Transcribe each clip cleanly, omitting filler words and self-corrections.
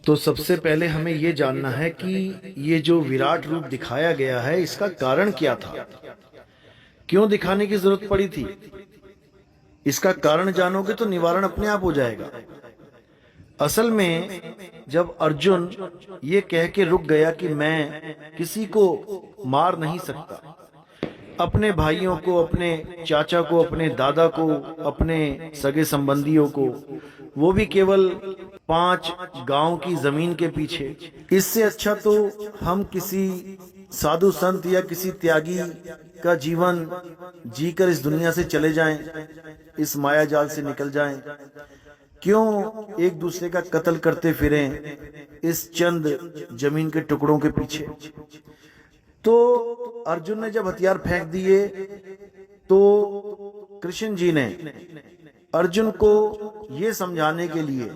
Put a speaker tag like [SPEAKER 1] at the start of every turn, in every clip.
[SPEAKER 1] तो सबसे पहले हमें ये जानना है कि ये जो विराट रूप दिखाया गया है इसका कारण क्या था, क्यों दिखाने की जरूरत पड़ी थी। इसका कारण जानोगे तो निवारण अपने आप हो जाएगा। असल में जब अर्जुन ये कह के रुक गया कि मैं किसी को मार नहीं सकता, अपने भाइयों को, अपने चाचा को, अपने दादा को, अपने सगे संबंधियों को, वो भी केवल 5 गांव की जमीन के पीछे, इससे अच्छा तो हम किसी साधु संत या किसी त्यागी का जीवन जीकर इस दुनिया से चले जाएं, इस माया जाल से निकल जाएं। क्यों एक दूसरे का कत्ल करते फिरें इस चंद जमीन के टुकड़ों के पीछे। तो अर्जुन ने जब हथियार फेंक दिए तो कृष्ण जी ने अर्जुन को यह समझाने के लिए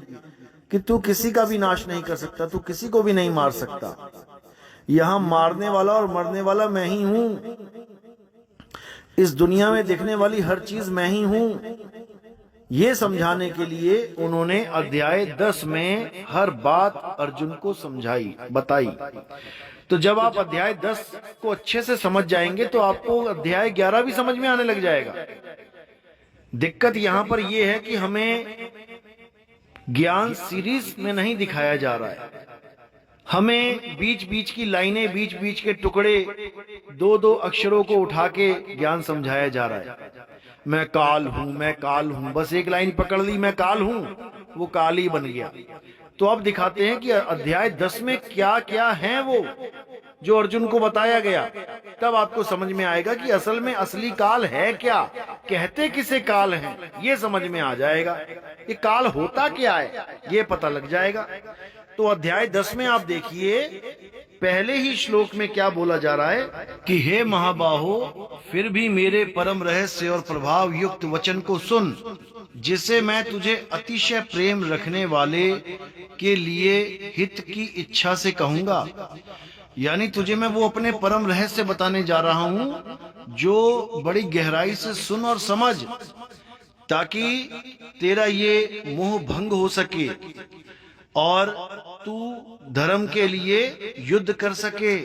[SPEAKER 1] कि तू किसी का भी नाश नहीं कर सकता, तू किसी को भी नहीं मार सकता, यहां मारने वाला और मरने वाला मैं ही हूं, इस दुनिया में दिखने वाली हर चीज मैं ही हूं, ये समझाने के लिए उन्होंने अध्याय 10 में हर बात अर्जुन को समझाई, बताई। तो जब आप अध्याय 10 को अच्छे से समझ जाएंगे तो आपको अध्याय 11 भी समझ में आने लग जाएगा। दिक्कत यहां पर यह है कि हमें ज्ञान सीरीज में नहीं दिखाया जा रहा है, हमें बीच बीच की लाइनें, बीच बीच के टुकड़े, 2-2 अक्षरों को उठा के ज्ञान समझाया जा रहा है। मैं काल हूं, मैं काल हूं, बस एक लाइन पकड़ ली, मैं काल हूं, वो काल ही बन गया। तो अब दिखाते हैं कि अध्याय 10 में क्या क्या है वो जो अर्जुन को बताया गया, तब आपको समझ में आएगा कि असल में असली काल है क्या, कहते किसे काल है, ये समझ में आ जाएगा। ये काल होता क्या है ये पता लग जाएगा। तो अध्याय 10 में आप देखिए, पहले ही श्लोक में क्या बोला जा रहा है कि हे महाबाहो, फिर भी मेरे परम रहस्य और प्रभाव युक्त वचन को सुन, जिसे मैं तुझे अतिशय प्रेम रखने वाले के लिए हित की इच्छा से कहूंगा। यानी तुझे मैं वो अपने परम रहस्य बताने जा रहा हूं जो बड़ी गहराई से सुन और समझ, ताकि तेरा ये मोह भंग हो सके और तू धर्म के लिए युद्ध कर सके।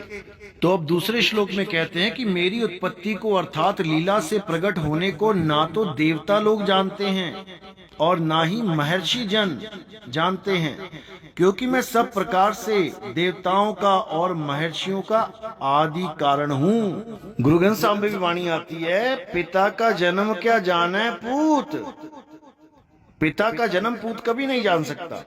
[SPEAKER 1] तो अब दूसरे श्लोक में कहते हैं कि मेरी उत्पत्ति को अर्थात लीला से प्रकट होने को ना तो देवता लोग जानते हैं और ना ही महर्षि जन जानते हैं, क्योंकि मैं सब प्रकार से देवताओं का और महर्षियों का आदि कारण हूँ। गुरु ग्रंथ साहिब में भी वाणी आती है, पिता का जन्म क्या जाने पूत, पिता का जन्म पूत कभी नहीं जान सकता।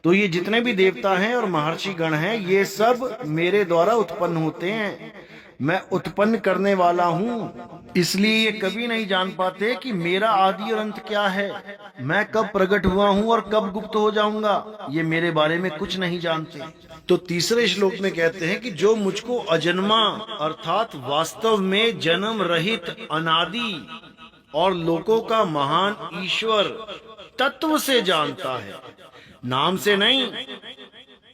[SPEAKER 1] तो ये जितने भी देवता हैं और महर्षि गण हैं, ये सब मेरे द्वारा उत्पन्न होते हैं, मैं उत्पन्न करने वाला हूँ, इसलिए ये कभी नहीं जान पाते कि मेरा आदि और अंत क्या है, मैं कब प्रकट हुआ हूँ और कब गुप्त हो जाऊंगा, ये मेरे बारे में कुछ नहीं जानते। तो तीसरे श्लोक में कहते हैं कि जो मुझको अजन्मा अर्थात वास्तव में जन्म रहित अनादि और लोकों का महान ईश्वर तत्व से जानता है, नाम से नहीं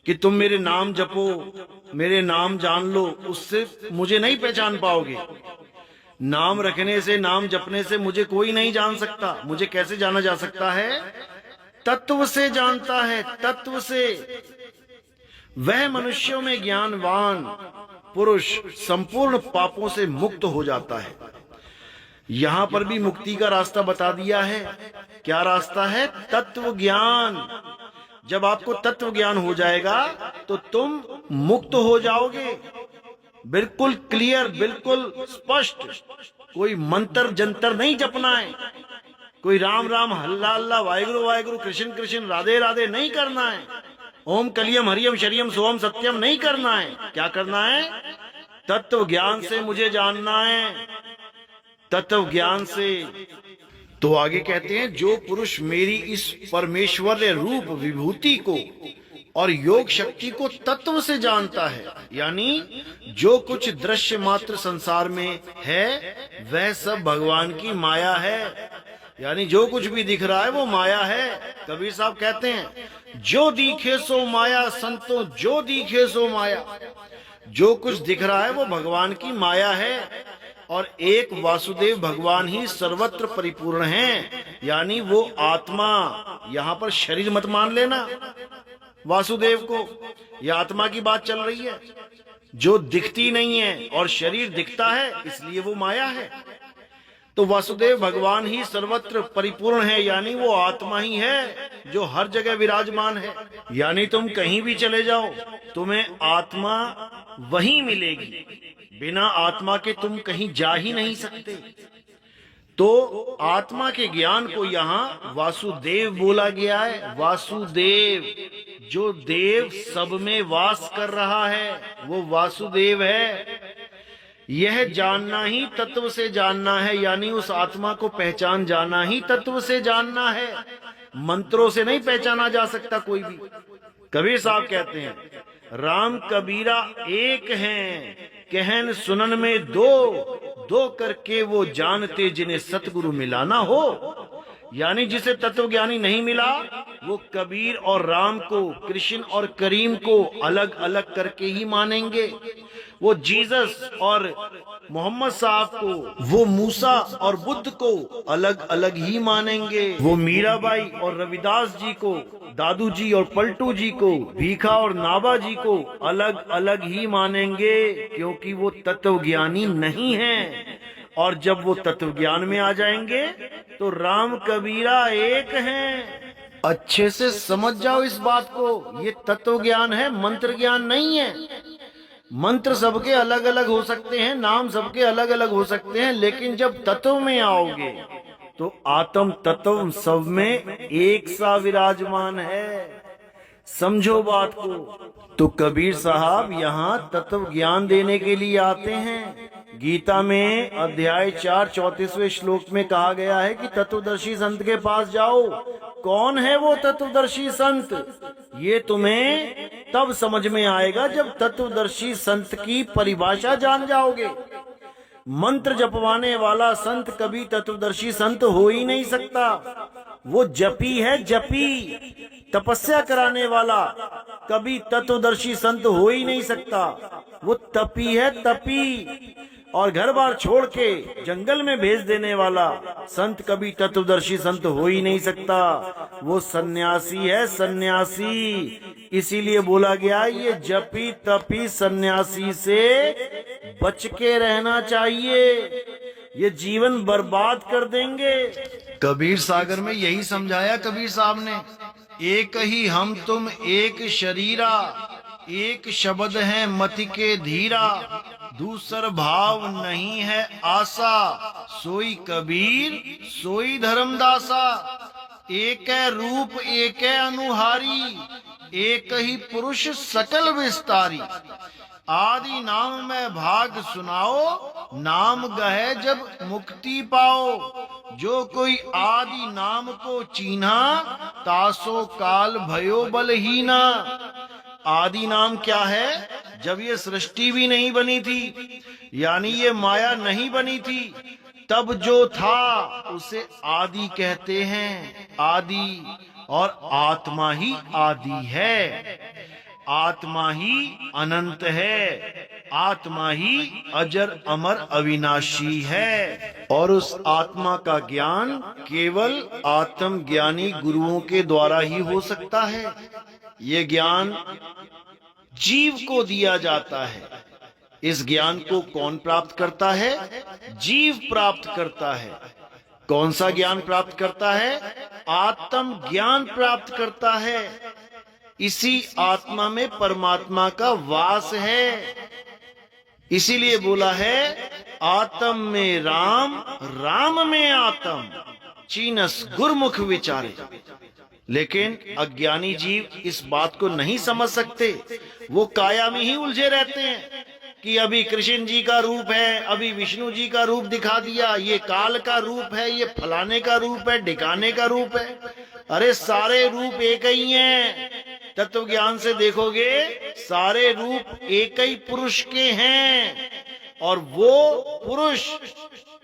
[SPEAKER 1] कि तुम मेरे नाम जपो, मेरे नाम जान लो, उससे मुझे नहीं पहचान पाओगे। नाम रखने से, नाम जपने से मुझे कोई नहीं जान सकता। मुझे कैसे जाना जा सकता है? तत्व से जानता है, तत्व से। वह मनुष्यों में ज्ञानवान पुरुष संपूर्ण पापों से मुक्त हो जाता है। यहां पर भी मुक्ति का रास्ता बता दिया है। क्या रास्ता है? तत्व ज्ञान। जब आपको तत्व ज्ञान हो जाएगा तो तुम मुक्त हो जाओगे, बिल्कुल क्लियर, बिल्कुल स्पष्ट। कोई मंत्र जंतर नहीं जपना है, कोई राम राम हल्ला हल्ला वाहिगुरु वाहिगुरु कृष्ण कृष्ण राधे राधे नहीं करना है, ओम कलियम हरियम शरियम सोम सत्यम नहीं करना है। क्या करना है? तत्व ज्ञान से मुझे जानना है, तत्व ज्ञान से। तो आगे कहते हैं, जो पुरुष मेरी इस परमेश्वर्य रूप विभूति को और योग शक्ति को तत्व से जानता है, यानी जो कुछ दृश्य मात्र संसार में है वह सब भगवान की माया है, यानी जो कुछ भी दिख रहा है वो माया है। कबीर साहब कहते हैं, जो दिखे सो माया संतो, जो दिखे सो माया। जो कुछ दिख रहा है वो भगवान की माया है, और एक वासुदेव भगवान ही सर्वत्र परिपूर्ण हैं, यानी वो आत्मा। यहां पर शरीर मत मान लेना, वासुदेव को। यह आत्मा की बात चल रही है जो दिखती नहीं है, और शरीर दिखता है इसलिए वो माया है। तो वासुदेव भगवान ही सर्वत्र परिपूर्ण है, यानी वो आत्मा ही है जो हर जगह विराजमान है। यानी तुम कहीं भी चले जाओ तुम्हें आत्मा वहीं मिलेगी, बिना आत्मा के तुम कहीं जा ही नहीं सकते। तो आत्मा के ज्ञान को यहाँ वासुदेव बोला गया है। वासुदेव, जो देव सब में वास कर रहा है वो वासुदेव है। यह जानना ही तत्व से जानना है, यानी उस आत्मा को पहचान जाना ही तत्व से जानना है। मंत्रों से नहीं पहचाना जा सकता कोई भी। कबीर साहब कहते हैं, राम कबीरा एक हैं, कहन सुनन में दो, दो करके वो जानते जिन्हें सतगुरु मिलाना हो। यानी जिसे तत्वज्ञानी नहीं मिला वो कबीर और राम को, कृष्ण और करीम को अलग अलग करके ही मानेंगे। वो जीसस और मोहम्मद साहब को, वो मूसा और बुद्ध को अलग अलग ही मानेंगे। वो मीराबाई और रविदास जी को, दादू जी और पलटू जी को, भीखा और नाभा जी को अलग अलग ही मानेंगे, क्योंकि वो तत्वज्ञानी नहीं हैं। और जब वो तत्वज्ञान में आ जाएंगे तो राम कबीरा एक हैं। अच्छे से समझ जाओ इस बात को, ये तत्व ज्ञान है, मंत्र ज्ञान नहीं है। मंत्र सबके अलग अलग हो सकते हैं, नाम सबके अलग अलग हो सकते हैं, लेकिन जब तत्व में आओगे तो आत्म तत्व सब में एक सा विराजमान है। समझो बात को। तो कबीर साहब यहाँ तत्व ज्ञान देने के लिए आते हैं। गीता में अध्याय 4 34वें श्लोक में कहा गया है कि तत्वदर्शी संत के पास जाओ। कौन है वो तत्वदर्शी संत? ये तुम्हें तब समझ में आएगा जब तत्वदर्शी संत की परिभाषा जान जाओगे। मंत्र जपवाने वाला संत कभी तत्वदर्शी संत हो ही नहीं सकता। वो जपी है, जपी। तपस्या कराने वाला कभी तत्वदर्शी संत हो ही नहीं सकता। वो तपी है, तपी। और घर बार छोड़ के जंगल में भेज देने वाला संत कभी तत्वदर्शी संत हो ही नहीं सकता। वो सन्यासी है, सन्यासी। इसीलिए बोला गया ये जपी तपी सन्यासी से बच के रहना चाहिए, ये जीवन बर्बाद कर देंगे। कबीर सागर में यही समझाया कबीर साहब ने। एक ही हम तुम एक शरीरा, एक शब्द है मति के धीरा, दूसर भाव नहीं है आशा, सोई कबीर सोई धर्मदासा। एक है रूप एक है अनुहारी, एक ही पुरुष सकल विस्तारी। आदि नाम में भाग सुनाओ, नाम गहे जब मुक्ति पाओ। जो कोई आदि नाम को चीन्हा, तासो काल भयो बलहीना। आदि नाम क्या है? जब ये सृष्टि भी नहीं बनी थी, यानी ये माया नहीं बनी थी, तब जो था उसे आदि कहते हैं। आदि, और आत्मा ही आदि है, आत्मा ही अनंत है, आत्मा ही अजर अमर अविनाशी है। और उस आत्मा का ज्ञान केवल आत्म ज्ञानी गुरुओं के द्वारा ही हो सकता है। ये ज्ञान जीव को दिया जाता है। इस ज्ञान को कौन प्राप्त करता है? जीव प्राप्त करता है। कौन सा ज्ञान प्राप्त करता है? आत्म ज्ञान प्राप्त करता है। इसी आत्मा में परमात्मा का वास है। इसीलिए बोला है, आत्म में राम, राम में आत्म, चीनस गुरमुख विचारे। लेकिन अज्ञानी जीव इस बात को नहीं समझ सकते। वो काया में ही उलझे रहते हैं कि अभी कृष्ण जी का रूप है, अभी विष्णु जी का रूप दिखा दिया, ये काल का रूप है, ये फलाने का रूप है, ढिकाने का रूप है। अरे सारे रूप एक ही हैं। तत्व ज्ञान से देखोगे सारे रूप एक ही पुरुष के हैं, और वो पुरुष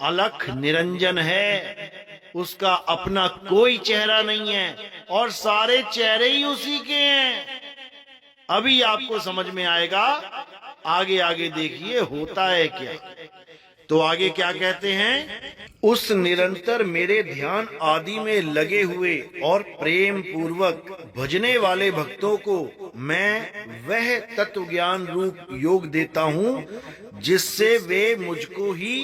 [SPEAKER 1] अलख निरंजन है। उसका अपना कोई चेहरा नहीं है, और सारे चेहरे ही उसी के हैं। अभी आपको समझ में आएगा। आगे आगे देखिए होता है क्या। तो आगे क्या कहते हैं? उस निरंतर मेरे ध्यान आदि में लगे हुए और प्रेम पूर्वक भजने वाले भक्तों को मैं वह तत्व ज्ञान रूप योग देता हूँ जिससे वे मुझको ही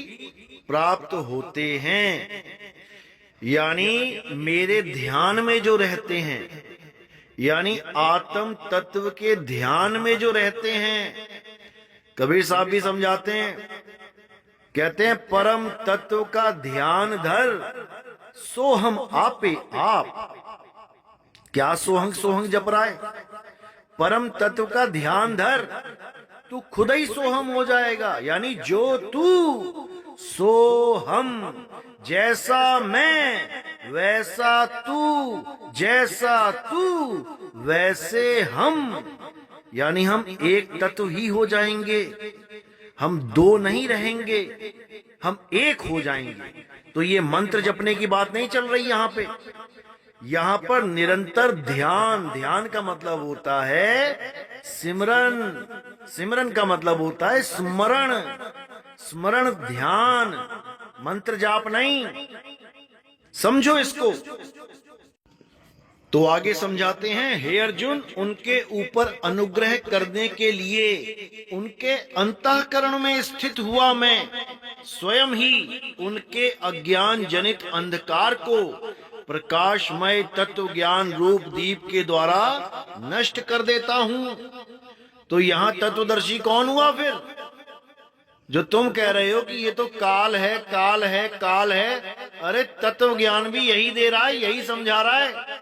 [SPEAKER 1] प्राप्त होते हैं। यानी मेरे ध्यान में जो रहते हैं, यानी आत्म तत्व के ध्यान में जो रहते हैं। कबीर साहब भी समझाते हैं, कहते हैं परम तत्व का ध्यान धर सोहम आपे आप। क्या सोहंग सोहंग जप रहा है? परम तत्व का ध्यान धर, तू खुद ही सोहम हो जाएगा। यानी जो तू सोहम, जैसा मैं वैसा तू, जैसा तू वैसे हम। यानी हम एक तत्व ही हो जाएंगे, हम दो नहीं रहेंगे, हम एक हो जाएंगे। तो ये मंत्र जपने की बात नहीं चल रही यहाँ पे। यहाँ पर निरंतर ध्यान, ध्यान का मतलब होता है सिमरन, सिमरन का मतलब होता है स्मरण, स्मरण ध्यान, मंत्र जाप नहीं। समझो इसको। तो आगे समझाते हैं, हे अर्जुन, उनके ऊपर अनुग्रह करने के लिए उनके अंतःकरण में स्थित हुआ मैं स्वयं ही उनके अज्ञान जनित अंधकार को प्रकाशमय तत्व ज्ञान रूप दीप के द्वारा नष्ट कर देता हूं। तो यहां तत्वदर्शी कौन हुआ फिर? जो तुम कह रहे हो कि ये तो काल है, काल है, काल है। अरे तत्व ज्ञान भी यही दे रहा है, यही समझा रहा है।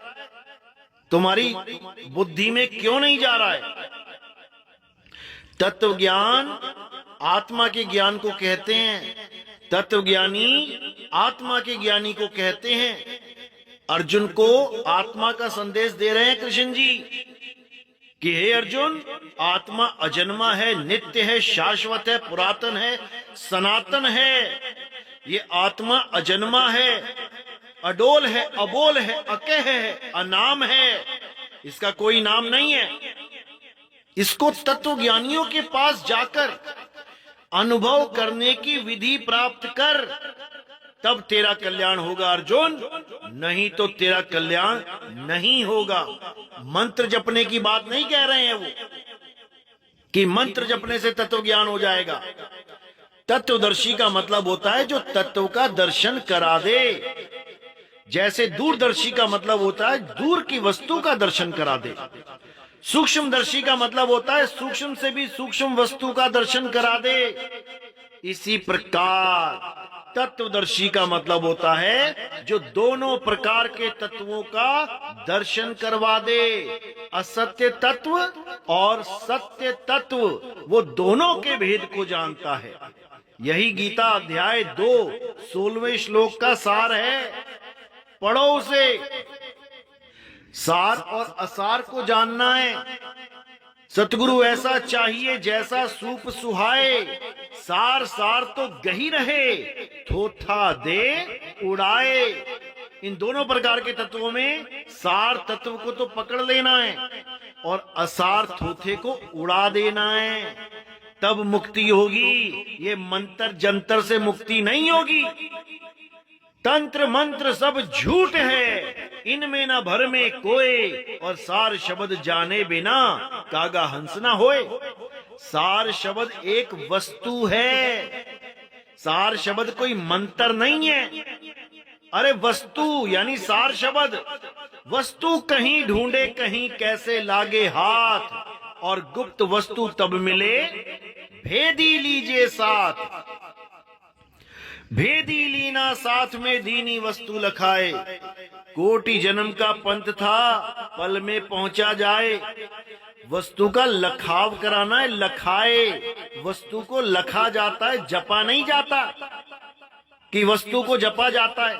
[SPEAKER 1] तुम्हारी बुद्धि में क्यों नहीं जा रहा है? तत्व ज्ञान आत्मा के ज्ञान को कहते हैं, तत्व ज्ञानी आत्मा के ज्ञानी को कहते हैं। अर्जुन को आत्मा का संदेश दे रहे हैं कृष्ण जी कि हे अर्जुन, आत्मा अजन्मा है, नित्य है, शाश्वत है, पुरातन है, सनातन है। ये आत्मा अजन्मा है, अडोल है, अबोल है, अकह है, अनाम है, इसका कोई नाम नहीं है। इसको तत्व ज्ञानियों के पास जाकर अनुभव करने की विधि प्राप्त कर, तब तेरा कल्याण होगा अर्जुन, नहीं तो तेरा कल्याण नहीं होगा। मंत्र जपने की बात नहीं कह रहे हैं वो कि मंत्र जपने से तत्व ज्ञान हो जाएगा। तत्वदर्शी का मतलब होता है जो तत्व का दर्शन करा दे। जैसे दूरदर्शी का मतलब होता है दूर की वस्तु का दर्शन करा दे। सूक्ष्मदर्शी का मतलब होता है सूक्ष्म से भी सूक्ष्म वस्तु का दर्शन करा दे। इसी प्रकार तत्वदर्शी का मतलब होता है जो दोनों प्रकार के तत्वों का दर्शन करवा दे। असत्य तत्व और सत्य तत्व, वो दोनों के भेद को जानता है। यही गीता अध्याय 2 16वें श्लोक का सार है। पढ़ो उसे। सार और असार को जानना है। सतगुरु ऐसा चाहिए जैसा सूप सुहाए, सार सार तो गही रहे, थोथा दे उड़ाए। इन दोनों प्रकार के तत्वों में सार तत्व को तो पकड़ लेना है और असार थोथे को उड़ा देना है, तब मुक्ति होगी। ये मंत्र जंतर से मुक्ति नहीं होगी। तंत्र मंत्र सब झूठ है, इनमें न भर में कोई, और सार शब्द जाने बिना कागा हंस न होए। सार शब्द एक वस्तु है, सार शब्द कोई मंत्र नहीं है। अरे वस्तु यानी सार शब्द, वस्तु कहीं ढूंढे कहीं कैसे लागे हाथ, और गुप्त वस्तु तब मिले भेदी लीजिए साथ। भेदी लीना साथ में दीनी वस्तु लखाए, कोटि जन्म का पंथ था पल में पहुंचा जाए। वस्तु का लखाव कराना है, लखाए। वस्तु को लखा जाता है, जपा नहीं जाता कि वस्तु को जपा जाता है।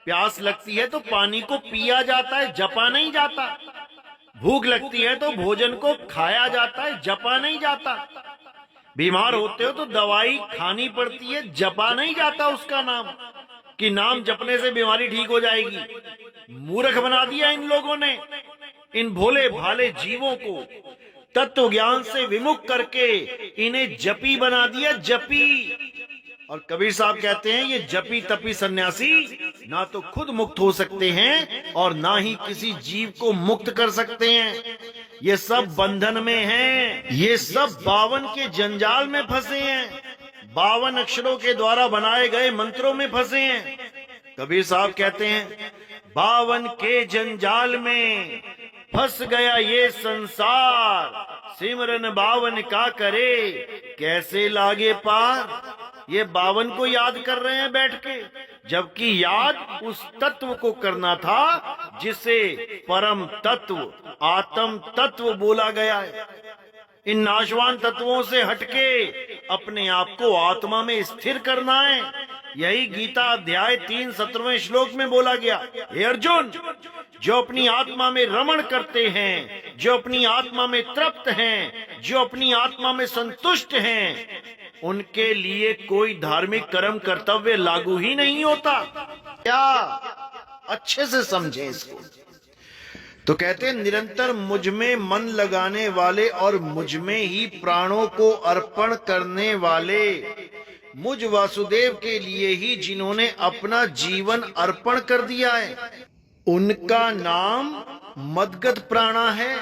[SPEAKER 1] प्यास लगती है तो पानी को पिया जाता है, जपा नहीं जाता। भूख लगती है तो भोजन को खाया जाता है, जपा नहीं जाता। बीमार होते हो तो दवाई खानी पड़ती है, जपा नहीं जाता उसका नाम कि नाम जपने से बीमारी ठीक हो जाएगी। मूर्ख बना दिया इन लोगों ने इन भोले भाले जीवों को। तत्व ज्ञान से विमुख करके इन्हें जपी बना दिया, जपी। और कबीर साहब कहते हैं ये जपी तपी सन्यासी ना तो खुद मुक्त हो सकते हैं और ना ही किसी जीव को मुक्त कर सकते हैं। ये सब बंधन में हैं, ये सब 52 के जंजाल में फंसे हैं, 52 अक्षरों के द्वारा बनाए गए मंत्रों में फंसे हैं। कबीर साहब कहते हैं 52 के जंजाल में फंस गया ये संसार, सिमरन 52 का करे कैसे लागे पार। ये 52 को याद कर रहे हैं बैठ के, जबकि याद उस तत्व को करना था जिसे परम तत्व आत्म तत्व बोला गया है। इन नाशवान तत्वों से हटके अपने आप को आत्मा में स्थिर करना है। यही गीता अध्याय 3 17वें श्लोक में बोला गया, हे अर्जुन, जो अपनी आत्मा में रमण करते हैं, जो अपनी आत्मा में तृप्त हैं, जो अपनी आत्मा में संतुष्ट हैं, उनके लिए कोई धार्मिक कर्म कर्तव्य लागू ही नहीं होता। क्या अच्छे से समझें इसको। तो कहते हैं निरंतर मुझ में मन लगाने वाले और मुझ में ही प्राणों को अर्पण करने वाले, मुझ वासुदेव के लिए ही जिन्होंने अपना जीवन अर्पण कर दिया है, उनका नाम मदगत प्राणा है।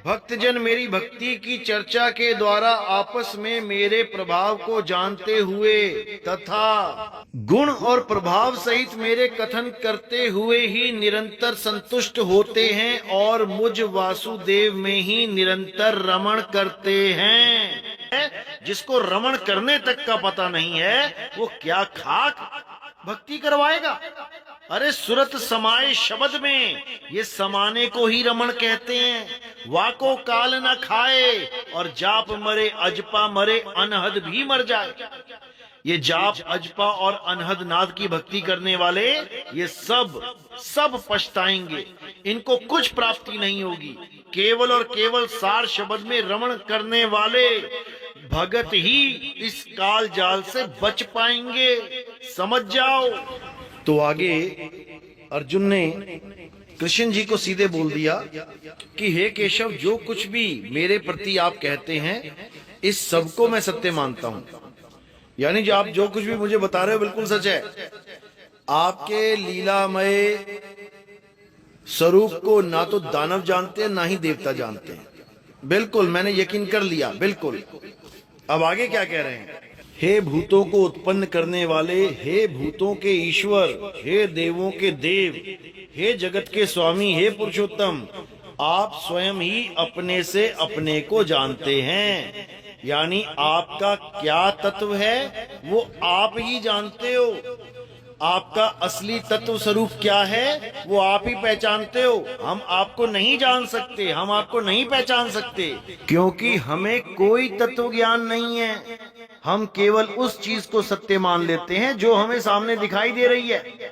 [SPEAKER 1] भक्तजन मेरी भक्ति की चर्चा के द्वारा आपस में मेरे प्रभाव को जानते हुए तथा गुण और प्रभाव सहित मेरे कथन करते हुए ही निरंतर संतुष्ट होते हैं और मुझ वासुदेव में ही निरंतर रमण करते हैं। जिसको रमण करने तक का पता नहीं है वो क्या खाक भक्ति करवाएगा। अरे सुरत समाये शब्द में, ये समाने को ही रमण कहते हैं। वाको काल न खाए और जाप मरे अजपा मरे अनहद भी मर जाए। ये जाप अजपा और अनहद नाद की भक्ति करने वाले ये सब पछताएंगे, इनको कुछ प्राप्ति नहीं होगी। केवल और केवल सार शब्द में रमण करने वाले भगत ही इस काल जाल से बच पाएंगे, समझ जाओ। तो आगे अर्जुन ने कृष्ण जी को सीधे बोल दिया कि हे केशव, जो कुछ भी मेरे प्रति आप कहते हैं इस सब को मैं सत्य मानता हूं। यानी जो आप जो कुछ भी मुझे बता रहे हो बिल्कुल सच है। आपके लीलामय स्वरूप को ना तो दानव जानते हैं ना ही देवता जानते हैं। बिल्कुल मैंने यकीन कर लिया, बिल्कुल। अब आगे क्या कह रहे हैं, हे भूतों को उत्पन्न करने वाले, हे भूतों के ईश्वर, हे देवों के देव, हे जगत के स्वामी, हे पुरुषोत्तम, आप स्वयं ही अपने से अपने को जानते हैं। यानी आपका क्या तत्व है वो आप ही जानते हो। आपका असली तत्व स्वरूप क्या है वो आप ही पहचानते हो। हम आपको नहीं जान सकते, हम आपको नहीं पहचान सकते, क्योंकि हमें कोई तत्व ज्ञान नहीं है। हम केवल उस चीज को सत्य मान लेते हैं जो हमें सामने दिखाई दे रही है।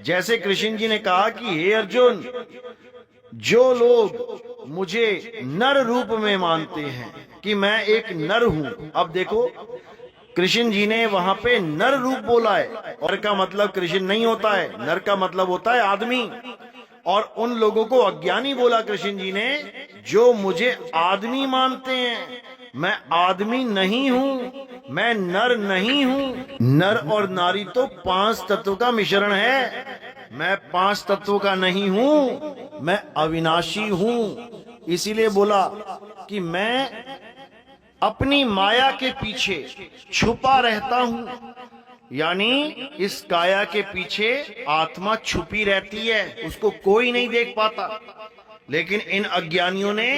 [SPEAKER 1] जैसे कृष्ण जी ने कहा कि हे अर्जुन, जो लोग मुझे नर रूप में मानते हैं कि मैं एक नर हूं। अब देखो कृष्ण जी ने वहां पे नर रूप बोला है, और का मतलब कृष्ण नहीं होता है, नर का मतलब होता है आदमी। और उन लोगों को अज्ञानी बोला कृष्ण जी ने जो मुझे आदमी मानते हैं। मैं आदमी नहीं हूं, मैं नर नहीं हूं। नर और नारी तो 5 तत्व का मिश्रण है। मैं 5 तत्वों का नहीं हूं, मैं अविनाशी हूं। इसीलिए बोला कि मैं अपनी माया के पीछे छुपा रहता हूं। यानी इस काया के पीछे आत्मा छुपी रहती है, उसको कोई नहीं देख पाता। लेकिन इन अज्ञानियों ने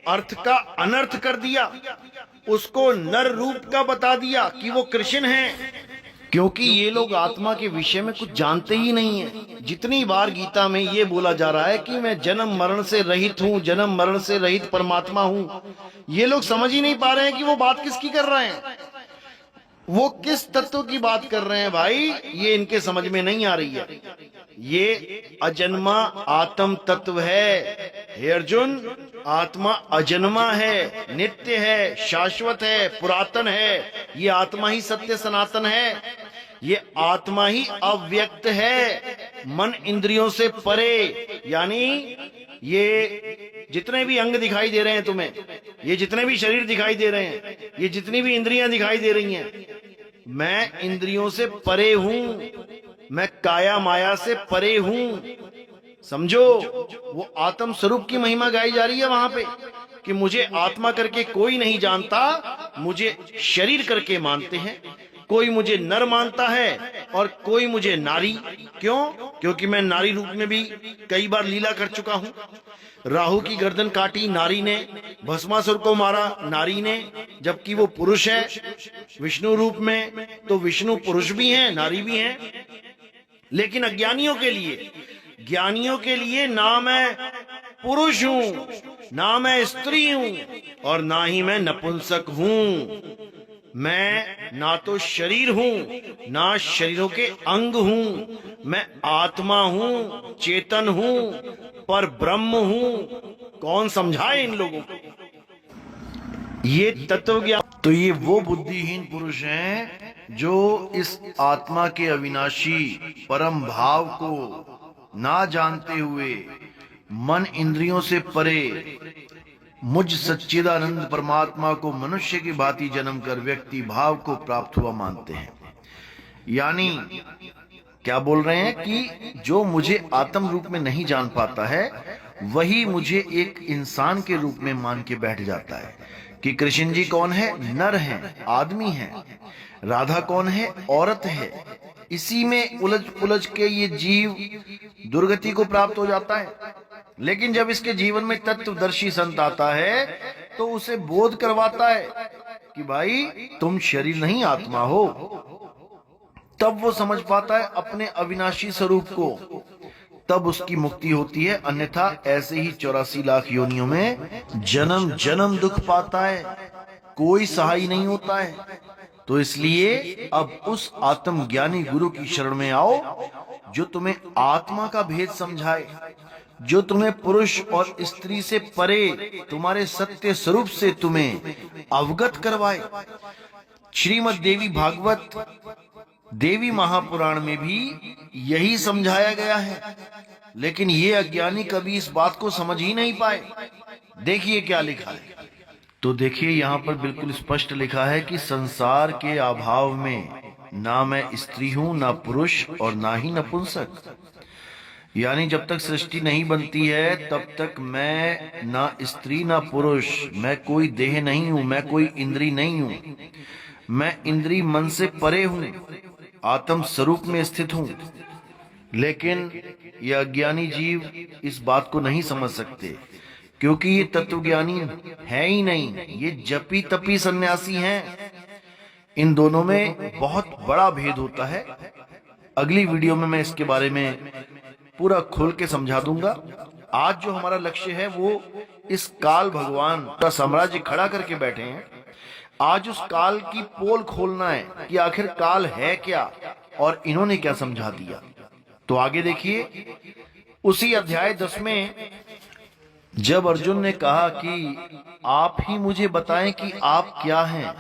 [SPEAKER 1] अर्थ का अनर्थ कर दिया, उसको नर रूप का बता दिया कि वो कृष्ण है, क्योंकि ये लोग आत्मा के विषय में कुछ जानते ही नहीं है। जितनी बार गीता में ये बोला जा रहा है कि मैं जन्म मरण से रहित हूँ, जन्म मरण से रहित परमात्मा हूँ, ये लोग समझ ही नहीं पा रहे हैं कि वो बात किसकी कर रहे हैं, वो किस तत्व की बात कर रहे हैं। भाई ये इनके समझ में नहीं आ रही है। ये अजन्मा आत्म तत्व है। हे अर्जुन, आत्मा अजन्मा है, नित्य है, शाश्वत है, पुरातन है। ये आत्मा ही सत्य सनातन है। ये आत्मा ही अव्यक्त है, मन इंद्रियों से परे। यानी ये जितने भी अंग दिखाई दे रहे हैं तुम्हें, ये जितने भी शरीर दिखाई दे रहे हैं, ये जितनी भी इंद्रियां दिखाई दे रही हैं, मैं इंद्रियों से परे हूं, मैं काया माया से परे हूं। समझो, वो आत्म स्वरूप की महिमा गाई जा रही है वहां पे कि मुझे आत्मा करके कोई नहीं जानता, मुझे शरीर करके मानते हैं। कोई मुझे नर मानता है और कोई मुझे नारी। क्यों? क्योंकि मैं नारी रूप में भी कई बार लीला कर चुका हूं। राहु की गर्दन काटी नारी ने, भस्मासुर को मारा नारी ने, जबकि वो पुरुष है विष्णु रूप में। तो विष्णु पुरुष भी हैं, नारी भी हैं। लेकिन अज्ञानियों के लिए, ज्ञानियों के लिए ना मैं पुरुष हूं, ना मैं स्त्री हूं और ना ही मैं नपुंसक हूं। मैं ना तो शरीर हूं, ना शरीरों के अंग हूं। मैं आत्मा हूं, चेतन हूं, पर ब्रह्म हूं। कौन समझाए इन लोगों को ये तत्व ज्ञान? तो ये वो बुद्धिहीन पुरुष हैं जो इस आत्मा के अविनाशी परम भाव को ना जानते हुए मन इंद्रियों से परे मुझ सच्चिदानंद परमात्मा को मनुष्य की भांति जन्म कर व्यक्ति भाव को प्राप्त हुआ मानते हैं। यानी क्या बोल रहे हैं कि जो मुझे आत्म रूप में नहीं जान पाता है वही मुझे एक इंसान के रूप में मान के बैठ जाता है कि कृष्ण जी कौन है? नर हैं, आदमी हैं। राधा कौन है? औरत है। इसी में उलझ पुलझ के ये जीव दुर्गति को प्राप्त हो जाता है। लेकिन जब इसके जीवन में तत्वदर्शी संत आता है तो उसे बोध करवाता है कि भाई तुम शरीर नहीं आत्मा हो। तब वो समझ पाता है अपने अविनाशी स्वरूप को, तब उसकी मुक्ति होती है। अन्यथा ऐसे ही 84 लाख योनियों में जन्म जन्म दुख पाता है, कोई सहाय नहीं होता है। तो इसलिए अब उस आत्मज्ञानी गुरु की शरण में आओ जो तुम्हें आत्मा का भेद समझाए, जो तुम्हें पुरुष और स्त्री से परे तुम्हारे सत्य स्वरूप से तुम्हें अवगत करवाए। श्रीमद् देवी भागवत देवी महापुराण में भी यही समझाया गया है, लेकिन ये अज्ञानी कभी इस बात को समझ ही नहीं पाए। देखिए क्या लिखा है। तो देखिए यहाँ पर बिल्कुल स्पष्ट लिखा है कि संसार के अभाव में ना मैं स्त्री हूं, ना पुरुष और ना ही नपुंसक। यानी जब तक सृष्टि नहीं बनती है तब तक मैं ना स्त्री ना पुरुष, मैं कोई देह नहीं हूं, मैं कोई इंद्री नहीं हूं। मैं इंद्री मन से परे हूं, आत्म स्वरूप में स्थित हूं। लेकिन ये अज्ञानी जीव इस बात को नहीं समझ सकते क्योंकि ये तत्वज्ञानी है ही नहीं, ये जपी तपी सन्यासी हैं। इन दोनों में बहुत बड़ा भेद होता है। अगली वीडियो में मैं इसके बारे में पूरा खोल के समझा दूंगा। आज जो हमारा लक्ष्य है वो इस काल भगवान का साम्राज्य खड़ा करके बैठे हैं। आज उस काल की पोल खोलना है कि आखिर काल है क्या और इन्होंने क्या समझा दिया। तो आगे देखिए, उसी अध्याय 10 में जब अर्जुन ने कहा कि आप ही मुझे बताएं कि आप क्या हैं,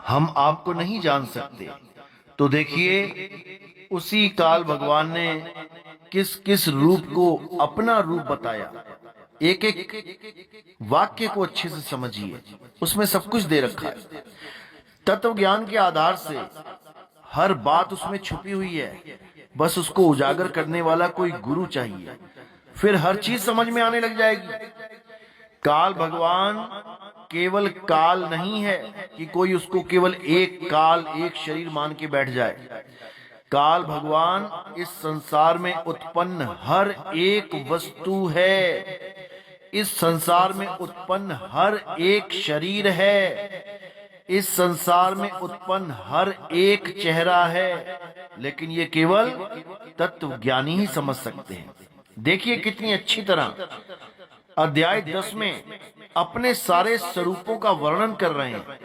[SPEAKER 1] हम आपको नहीं जान सकते। तो देखिए उसी काल भगवान ने किस किस रूप को अपना रूप बताया। एक एक वाक्य को अच्छे से समझिए, उसमें सब कुछ दे रखा है। तत्व ज्ञान के आधार से हर बात उसमें छुपी हुई है, बस उसको उजागर करने वाला कोई गुरु चाहिए, फिर हर चीज समझ में आने लग जाएगी। काल भगवान केवल काल नहीं है कि कोई उसको केवल एक काल एक शरीर मान के बैठ जाए। काल भगवान इस संसार में उत्पन्न हर एक वस्तु है, इस संसार में उत्पन्न हर एक शरीर है, इस संसार में उत्पन्न हर एक चेहरा है। लेकिन ये केवल तत्व ज्ञानी ही समझ सकते हैं। देखिए कितनी अच्छी तरह अध्याय 10 में अपने सारे स्वरूपों का वर्णन कर रहे हैं।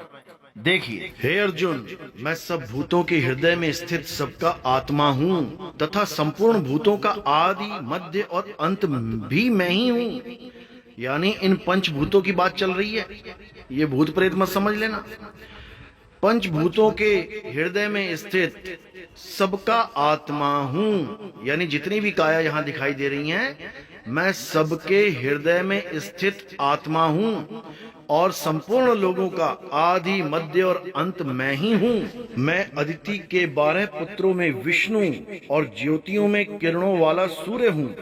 [SPEAKER 1] देखिए, हे अर्जुन, मैं सब भूतों के हृदय में स्थित सबका आत्मा हूँ तथा संपूर्ण भूतों का आदि मध्य और अंत भी मैं ही हूँ। यानी इन पंचभूतों की बात चल रही है, ये भूत प्रेत मत समझ लेना। पंचभूतों के हृदय में स्थित सबका आत्मा हूँ, यानी जितनी भी काया यहाँ दिखाई दे रही हैं, मैं सबके हृदय में स्थित आत्मा हूँ। और संपूर्ण लोगों का आदि मध्य और अंत मैं ही हूँ। मैं अदिति के 12 पुत्रों में विष्णु और ज्योतियों में किरणों वाला सूर्य हूँ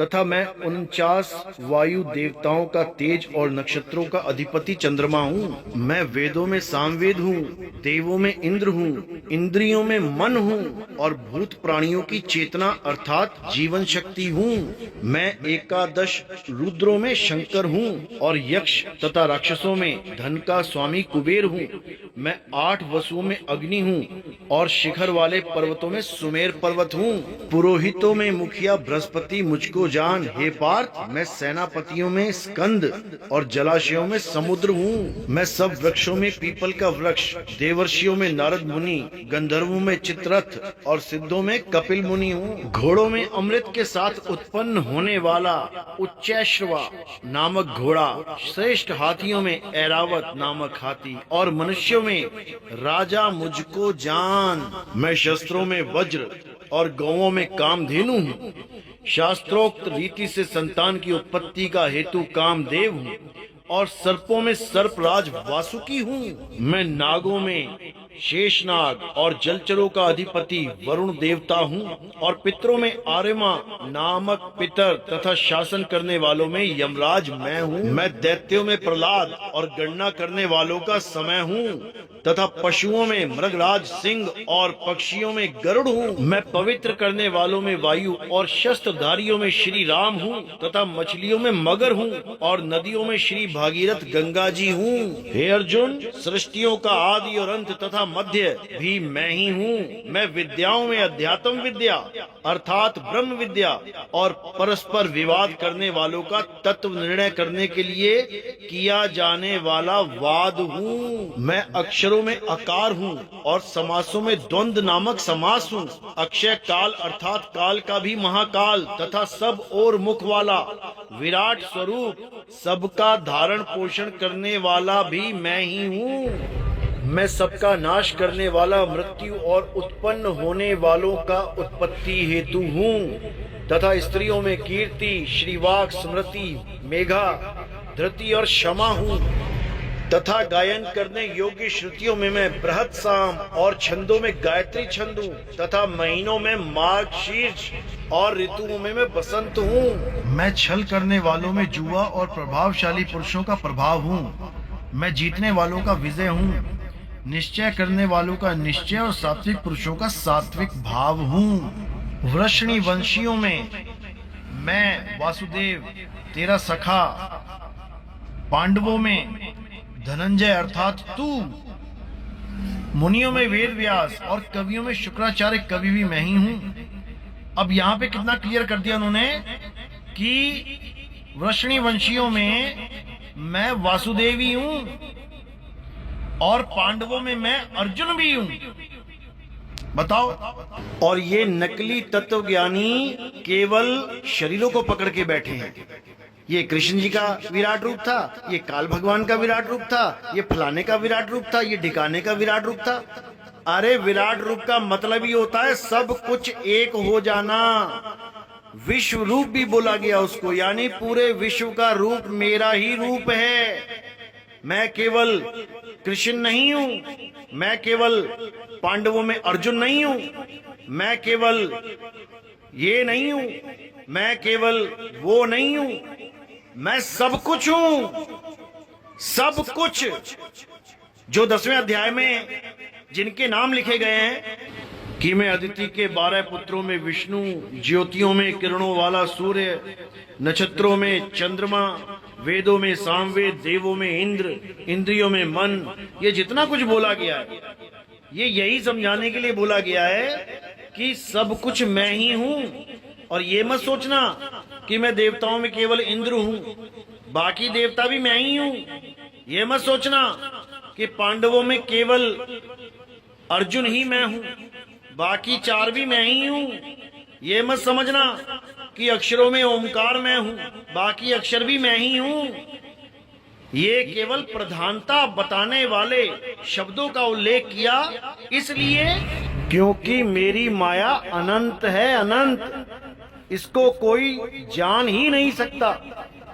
[SPEAKER 1] तथा मैं 49 वायु देवताओं का तेज और नक्षत्रों का अधिपति चंद्रमा हूँ। मैं वेदों में सामवेद हूँ, देवों में इंद्र हूँ, इंद्रियों में मन हूँ और भूत प्राणियों की चेतना अर्थात जीवन शक्ति हूँ। मैं 11 रुद्रों में शंकर हूँ और यक्ष तथा राक्षसों में धन का स्वामी कुबेर हूँ। मैं 8 वसुओं में अग्नि हूँ और शिखर वाले पर्वतों में सुमेर पर्वत हूँ। पुरोहितों में मुखिया बृहस्पति मुझको जान हे पार्थ। मैं सेनापतियों में स्कंद और जलाशयों में समुद्र हूँ। मैं सब वृक्षों में पीपल का वृक्ष, देवर्षियों में नारद मुनि, गंधर्वों में चित्ररथ और सिद्धों में कपिल मुनि हूँ। घोड़ों में अमृत के साथ उत्पन्न होने वाला उच्चैश्रवा नामक घोड़ा, श्रेष्ठ हाथियों में ऐरावत नामक हाथी और मनुष्यों में राजा मुझको जान। मैं शस्त्रों में वज्र और गौओं में कामधेनु हूँ। शास्त्रोक्त रीति से संतान की उत्पत्ति का हेतु कामदेव हूँ और सर्पों में सर्पराज वासुकी हूँ। मैं नागों में शेषनाग और जलचरों का अधिपति वरुण देवता हूँ और पितरों में आर्यमा नामक पितर तथा शासन करने वालों में यमराज मैं हूँ। मैं दैत्यों में प्रहलाद और गणना करने वालों का समय हूँ तथा पशुओं में मृगराज सिंह और पक्षियों में गरुड़ हूँ। मैं पवित्र करने वालों में वायु और शस्त्रधारियों में श्री राम हूँ तथा मछलियों में मगर हूँ और नदियों में श्री भागीरथ गंगा जी हूँ। हे अर्जुन, सृष्टियों का आदि और अंत तथा मध्य भी मैं ही हूँ। मैं विद्याओं में अध्यात्म विद्या अर्थात ब्रह्म विद्या और परस्पर विवाद करने वालों का तत्व निर्णय करने के लिए किया जाने वाला वाद हूँ। मैं अक्षरों में अकार हूँ और समासों में द्वंद्व नामक समास हूँ। अक्षय काल अर्थात काल का भी महाकाल तथा सब और मुख वाला विराट स्वरूप, सबका धारण पोषण करने वाला भी मैं ही हूँ। मैं सबका नाश करने वाला मृत्यु और उत्पन्न होने वालों का उत्पत्ति हेतु हूँ तथा स्त्रियों में कीर्ति, श्रीवाक, स्मृति, मेघा, धृति और क्षमा हूँ तथा गायन करने योग्य श्रुतियों में मैं बृहत साम और छंदों में गायत्री छंद हूँ तथा महीनों में मार्ग शीर्ष और ऋतुओं में मैं बसंत हूँ। मैं छल करने वालों में जुआ और प्रभावशाली पुरुषों का प्रभाव हूँ। मैं जीतने वालों का विजय हूँ, निश्चय करने वालों का निश्चय और सात्विक पुरुषों का सात्विक भाव हूँ। वृषणी वंशियों में मैं वासुदेव तेरा सखा, पांडवों में धनंजय अर्थात तू, मुनियों में वेद व्यास और कवियों में शुक्राचार्य कवि भी मैं ही हूँ। अब यहाँ पे कितना क्लियर कर दिया उन्होंने कि वृषणी वंशियों में मैं वासुदेवी हूँ और पांडवों में मैं अर्जुन भी हूँ। बताओ। और ये नकली तत्वज्ञानी केवल शरीरों को पकड़ के बैठे हैं। ये कृष्ण जी का विराट रूप था, ये काल भगवान का विराट रूप था, ये फलाने का विराट रूप था, ये ढिकाने का विराट रूप था। अरे विराट रूप का मतलब ही होता है सब कुछ एक हो जाना। विश्व रूप भी बोला गया उसको, यानी पूरे विश्व का रूप मेरा ही रूप है। मैं केवल कृष्ण नहीं हूँ, मैं केवल पांडवों में अर्जुन नहीं हूँ, मैं केवल ये नहीं हूँ, मैं केवल वो नहीं हूँ, मैं सब कुछ हूँ। सब कुछ जो 10वें अध्याय में जिनके नाम लिखे गए हैं कि मैं अदिति के 12 पुत्रों में विष्णु, ज्योतियों में किरणों वाला सूर्य, नक्षत्रों में चंद्रमा, वेदों में सामवेद, देवों में इंद्र, इंद्रियों में मन, ये जितना कुछ बोला गया है ये यही समझाने के लिए बोला गया है कि सब कुछ मैं ही हूँ। और ये मत सोचना कि मैं देवताओं में केवल इंद्र हूँ, बाकी देवता भी मैं ही हूँ। ये मत सोचना कि पांडवों में केवल अर्जुन ही मैं हूँ, बाकी 4 भी मैं ही हूँ। ये मत समझना कि अक्षरों में ओमकार मैं हूँ, बाकी अक्षर भी मैं ही हूँ। ये केवल प्रधानता बताने वाले शब्दों का उल्लेख किया इसलिए क्योंकि मेरी माया अनंत है, अनंत। इसको कोई जान ही नहीं सकता,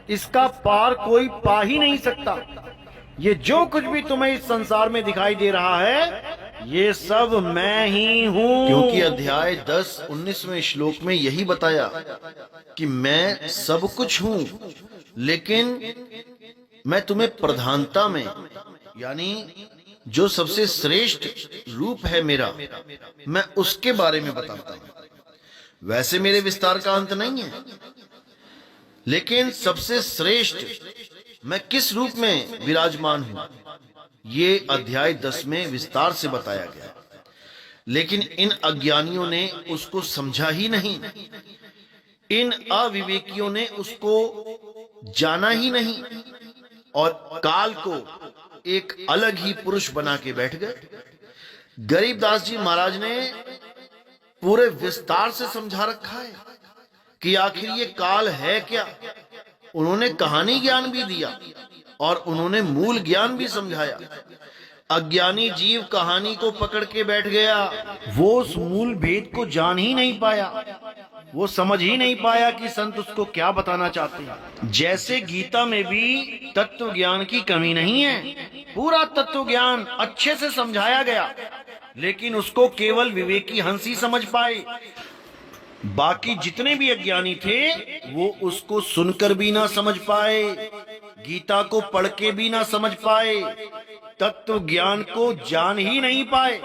[SPEAKER 1] इसका पार कोई पा ही नहीं सकता। ये जो कुछ भी तुम्हें इस संसार में दिखाई दे रहा है ये सब मैं ही हूँ। क्योंकि अध्याय 10-19वें श्लोक में यही बताया कि मैं सब कुछ हूँ, लेकिन मैं तुम्हें प्रधानता में, यानी जो सबसे श्रेष्ठ रूप है मेरा, मैं उसके बारे में बताता हूँ। वैसे मेरे विस्तार का अंत नहीं है, लेकिन सबसे श्रेष्ठ मैं किस रूप में विराजमान हूं ये अध्याय 10 में विस्तार से बताया गया। लेकिन इन अज्ञानियों ने उसको समझा ही नहीं, इन अविवेकियों ने उसको जाना ही नहीं और काल को एक अलग ही पुरुष बना के बैठ गए। गरीबदास जी महाराज ने पूरे विस्तार से समझा रखा है कि आखिर ये काल है क्या। उन्होंने कहानी ज्ञान भी दिया और उन्होंने मूल ज्ञान भी समझाया। अज्ञानी जीव कहानी को पकड़ के बैठ गया, वो उस मूल भेद को जान ही नहीं पाया, वो समझ ही नहीं पाया कि संत उसको क्या बताना चाहते हैं। जैसे गीता में भी तत्व ज्ञान की कमी नहीं है, पूरा तत्व ज्ञान अच्छे से समझाया गया, लेकिन उसको केवल विवेकी हंस ही समझ पाए। बाकी जितने भी अज्ञानी थे वो उसको सुनकर भी ना समझ पाए, गीता को पढ़ के भी ना समझ पाए, तत्व ज्ञान को जान ही नहीं पाए।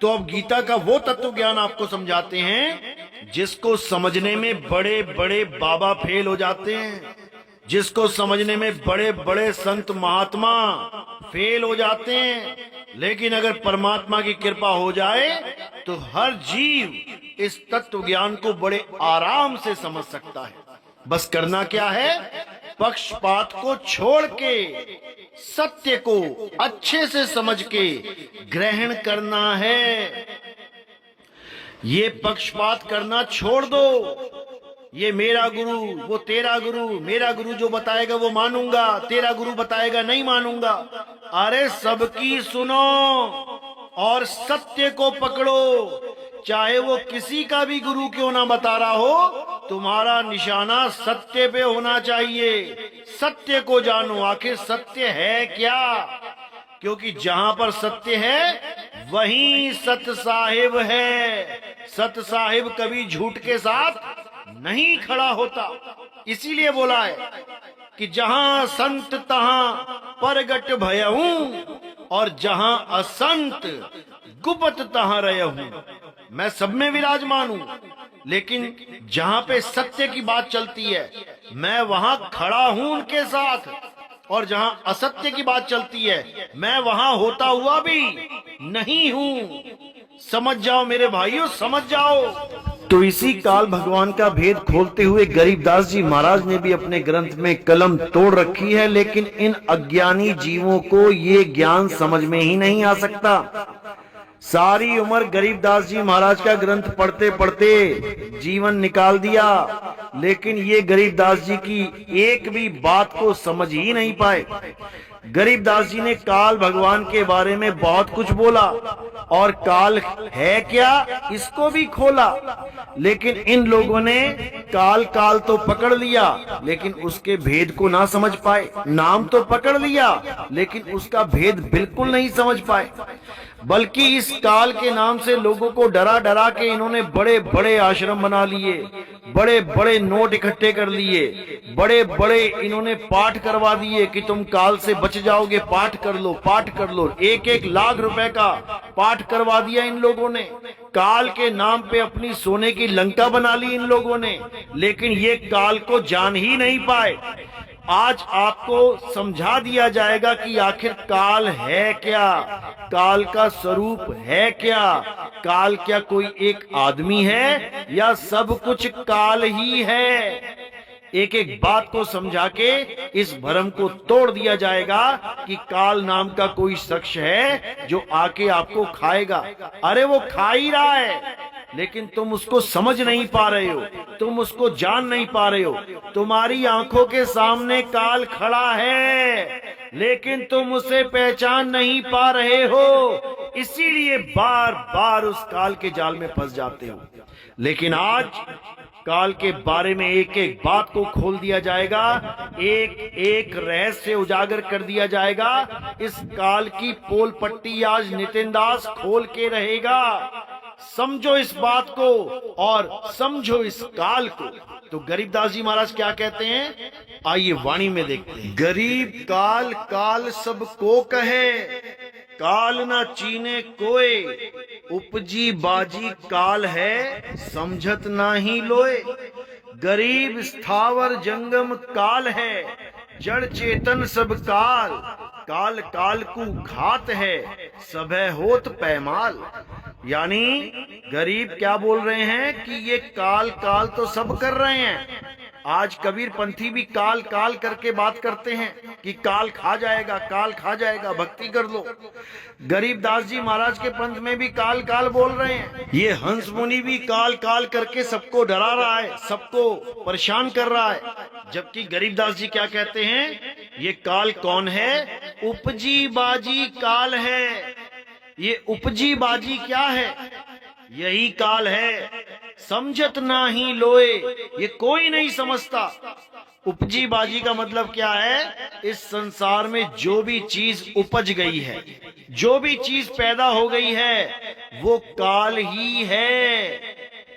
[SPEAKER 1] तो अब गीता का वो तत्व ज्ञान आपको समझाते हैं जिसको समझने में बड़े बड़े बाबा फेल हो जाते हैं, जिसको समझने में बड़े बड़े संत महात्मा फेल हो जाते हैं। लेकिन अगर परमात्मा की कृपा हो जाए तो हर जीव इस तत्व ज्ञान को बड़े आराम से समझ सकता है। बस करना क्या है, पक्षपात को छोड़ के सत्य को अच्छे से समझ के ग्रहण करना है। ये पक्षपात करना छोड़ दो, ये मेरा गुरु वो तेरा गुरु, मेरा गुरु जो बताएगा वो मानूंगा, तेरा गुरु बताएगा नहीं मानूंगा। अरे सबकी सुनो और सत्य को पकड़ो, चाहे वो किसी का भी गुरु क्यों ना बता रहा हो, तुम्हारा निशाना सत्य पे होना चाहिए। सत्य को जानो, आखिर सत्य है क्या, क्योंकि जहां पर सत्य है वहीं सत साहिब है। सत साहिब कभी झूठ के साथ नहीं खड़ा होता। इसीलिए बोला है कि जहां संत तहां परगट भयहूं और जहां असंत गुप्त तहां रहूं। मैं सब में विराजमान हूं, लेकिन जहां पे सत्य की बात चलती है मैं वहां खड़ा हूं उनके साथ, और जहां असत्य की बात चलती है मैं वहां होता हुआ भी नहीं हूं। समझ जाओ मेरे भाइयों, समझ जाओ। तो इसी काल भगवान का भेद खोलते हुए गरीबदास जी महाराज ने भी अपने ग्रंथ में कलम तोड़ रखी है, लेकिन इन अज्ञानी जीवों को ये ज्ञान समझ में ही नहीं आ सकता। सारी उम्र गरीबदास जी महाराज का ग्रंथ पढ़ते पढ़ते जीवन निकाल दिया, लेकिन ये गरीबदास जी की एक भी बात को समझ ही नहीं पाए। गरीबदास जी ने काल भगवान के बारे में बहुत कुछ बोला और काल है क्या इसको भी खोला, लेकिन इन लोगों ने काल काल तो पकड़ लिया लेकिन उसके भेद को ना समझ पाए। नाम तो पकड़ लिया लेकिन उसका भेद बिल्कुल नहीं समझ पाए, बल्कि इस काल के नाम से लोगों को डरा डरा के इन्होंने बड़े बड़े आश्रम बना लिए, बड़े बड़े नोट इकट्ठे कर लिए, बड़े बड़े इन्होंने पाठ करवा दिए कि तुम काल से बच जाओगे, पाठ कर लो, पाठ कर लो। 1-1 लाख रुपए का पाठ करवा दिया इन लोगों ने। काल के नाम पे अपनी सोने की लंका बना ली इन लोगों ने, लेकिन ये काल को जान ही नहीं पाए। आज आपको समझा दिया जाएगा कि आखिर काल है क्या, काल का स्वरूप है क्या, काल क्या कोई एक आदमी है या सब कुछ काल ही है। एक एक बात को समझा के इस भ्रम को तोड़ दिया जाएगा कि काल नाम का कोई शख्स है जो आके आपको खाएगा। अरे वो खा ही रहा है, लेकिन तुम उसको समझ नहीं पा रहे हो, तुम उसको जान नहीं पा रहे हो। तुम्हारी आंखों के सामने काल खड़ा है लेकिन तुम उसे पहचान नहीं पा रहे हो, इसीलिए बार बार उस काल के जाल में फंस जाते हो। लेकिन आज काल के बारे में एक एक बात को खोल दिया जाएगा, एक एक रहस्य उजागर कर दिया जाएगा। इस काल की पोल पट्टी आज नितिन दास खोल के रहेगा। समझो इस बात को और समझो इस काल को। तो गरीबदास जी महाराज क्या कहते हैं, आइए वाणी में देखते हैं। गरीब काल काल सबको कहे, काल ना चीने कोय, उपजी बाजी काल है, समझत ना ही लोए। गरीब स्थावर जंगम काल है, जड़ चेतन सब काल, काल काल को घात है, सभय होत पैमाल। यानी गरीब क्या बोल रहे हैं कि ये काल काल तो सब कर रहे हैं। आज कबीर पंथी भी काल काल करके बात करते हैं कि काल खा जाएगा, काल खा जाएगा, भक्ति कर लो। गरीबदास जी महाराज के पंथ में भी काल काल बोल रहे हैं। ये हंस मुनि भी काल काल करके सबको डरा रहा है, सबको परेशान कर रहा है। जबकि गरीबदास जी क्या कहते हैं, ये काल कौन है, उपजी बाजी काल है। ये उपजी बाजी क्या है, यही काल है। समझत ना ही लोए, ये कोई नहीं समझता। उपजी बाजी का मतलब क्या है, इस संसार में जो भी चीज उपज गई है, जो भी चीज पैदा हो गई है, वो काल ही है,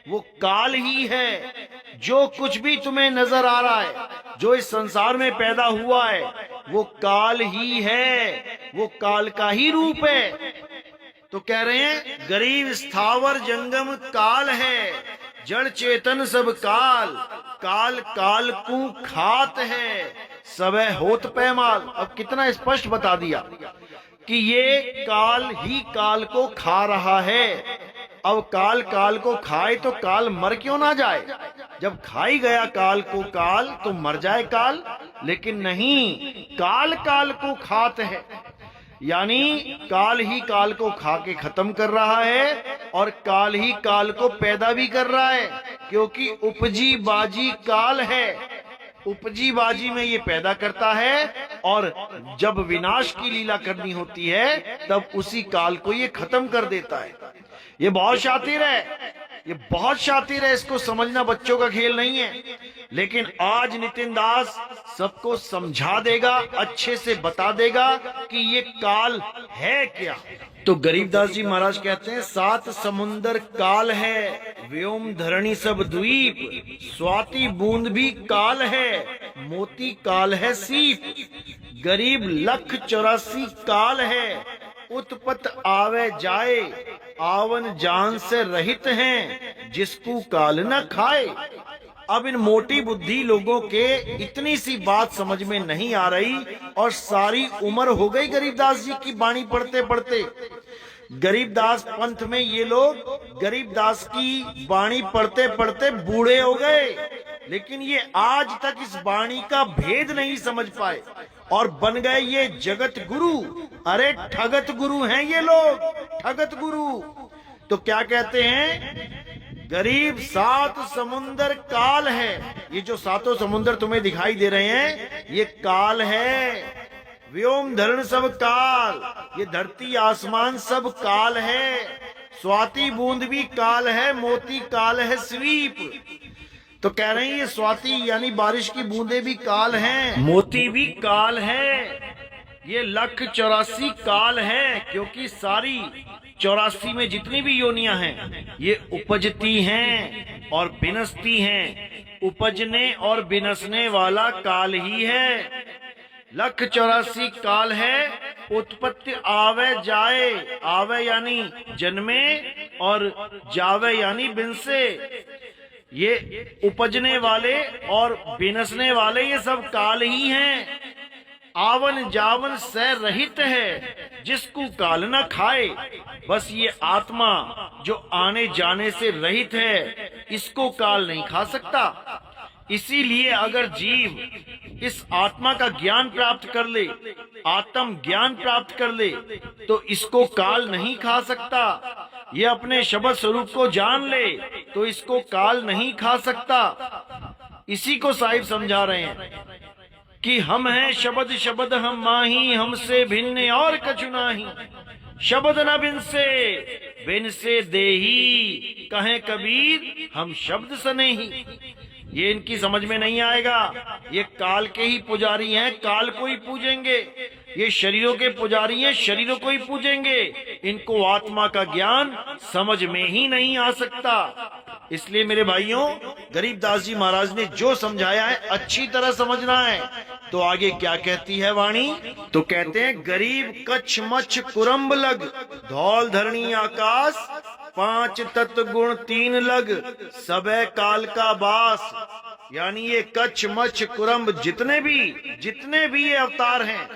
[SPEAKER 1] वो काल ही है। जो कुछ भी तुम्हें नजर आ रहा है, जो इस संसार में पैदा हुआ है, वो काल ही है, वो काल का ही रूप है। तो कह रहे हैं गरीब स्थावर जंगम काल है, जड़ चेतन सब काल, काल काल को खात है, सबे होत पैमाल। अब कितना स्पष्ट बता दिया कि ये काल ही काल को खा रहा है। अब काल काल को खाए तो काल मर क्यों ना जाए। जब खाई गया काल को काल तो मर जाए काल, लेकिन नहीं, काल काल को खात है। यानी काल ही काल को खा के खत्म कर रहा है और काल ही काल को पैदा भी कर रहा है, क्योंकि उपजी बाजी काल है। उपजी बाजी में ये पैदा करता है और जब विनाश की लीला करनी होती है तब उसी काल को ये खत्म कर देता है। ये बहुत शातिर है, ये बहुत शातिर है। इसको समझना बच्चों का खेल नहीं है। लेकिन आज नितिन दास सबको समझा देगा, अच्छे से बता देगा कि ये काल है क्या। तो गरीबदास जी महाराज कहते हैं, सात समुंदर काल है, व्योम धरणी सब द्वीप, स्वाति बूंद भी काल है, मोती काल है सीप। गरीब 1,84 काल है, उत्पत आवे जाए, आवन जान से रहित हैं, जिसको काल न खाए। अब इन मोटी बुद्धि लोगों के इतनी सी बात समझ में नहीं आ रही और सारी उम्र हो गई गरीबदास जी की बाणी पढ़ते पढ़ते। गरीबदास पंथ में ये लोग गरीबदास की बाणी पढ़ते पढ़ते बूढ़े हो गए, लेकिन ये आज तक इस बाणी का भेद नहीं समझ पाए और बन गए ये जगत गुरु। अरे ठगत गुरु हैं ये लोग, ठगत गुरु। तो क्या कहते हैं, गरीब 7 समुंदर काल है। ये जो 7 समुंदर तुम्हें दिखाई दे रहे हैं ये काल है। व्योम धरण सब काल, ये धरती आसमान सब काल है। स्वाति बूंद भी काल है, मोती काल है स्वीप। तो कह रहे हैं ये स्वाति यानी बारिश की बूंदे भी काल हैं, मोती भी काल है। ये 1,84 काल है, क्योंकि सारी 84 में जितनी भी योनियां हैं ये उपजती हैं और बिनसती हैं। उपजने और बिनसने वाला काल ही है। 1,84 काल है, उत्पत्ति आवे जाए, आवे यानी जन्मे और जावे यानी बिनसे। ये उपजने वाले और बिनसने वाले ये सब काल ही हैं। आवन जावन से रहित है, जिसको काल न खाए। बस ये आत्मा जो आने जाने से रहित है, इसको काल नहीं खा सकता। इसीलिए अगर जीव इस आत्मा का ज्ञान प्राप्त कर ले, आत्म ज्ञान प्राप्त कर ले, तो इसको काल नहीं खा सकता। ये अपने शब्द स्वरूप को जान ले तो इसको काल नहीं खा सकता। इसी को साहिब समझा रहे हैं कि हम हैं शब्द शब्द हम माही, हमसे भिन्न और कछु नाही। शब्द न बिन से बिन से देही, कहें कबीर हम शब्द सने ही। ये इनकी समझ में नहीं आएगा। ये काल के ही पुजारी हैं, काल को ही पूजेंगे। ये शरीरों के पुजारी हैं, शरीरों को ही पूजेंगे। इनको आत्मा का ज्ञान समझ में ही नहीं आ सकता। इसलिए मेरे भाइयों, गरीबदास जी महाराज ने जो समझाया है अच्छी तरह समझना है। तो आगे क्या कहती है वाणी? तो कहते हैं, गरीब कच्छ मच्छ कुरम्ब लग, धौल धरणी आकाश, 5 तत्व गुण 3 लग, सबे काल का बास। यानी ये कच्छ मच्छ कुरम्ब जितने भी ये अवतार हैं,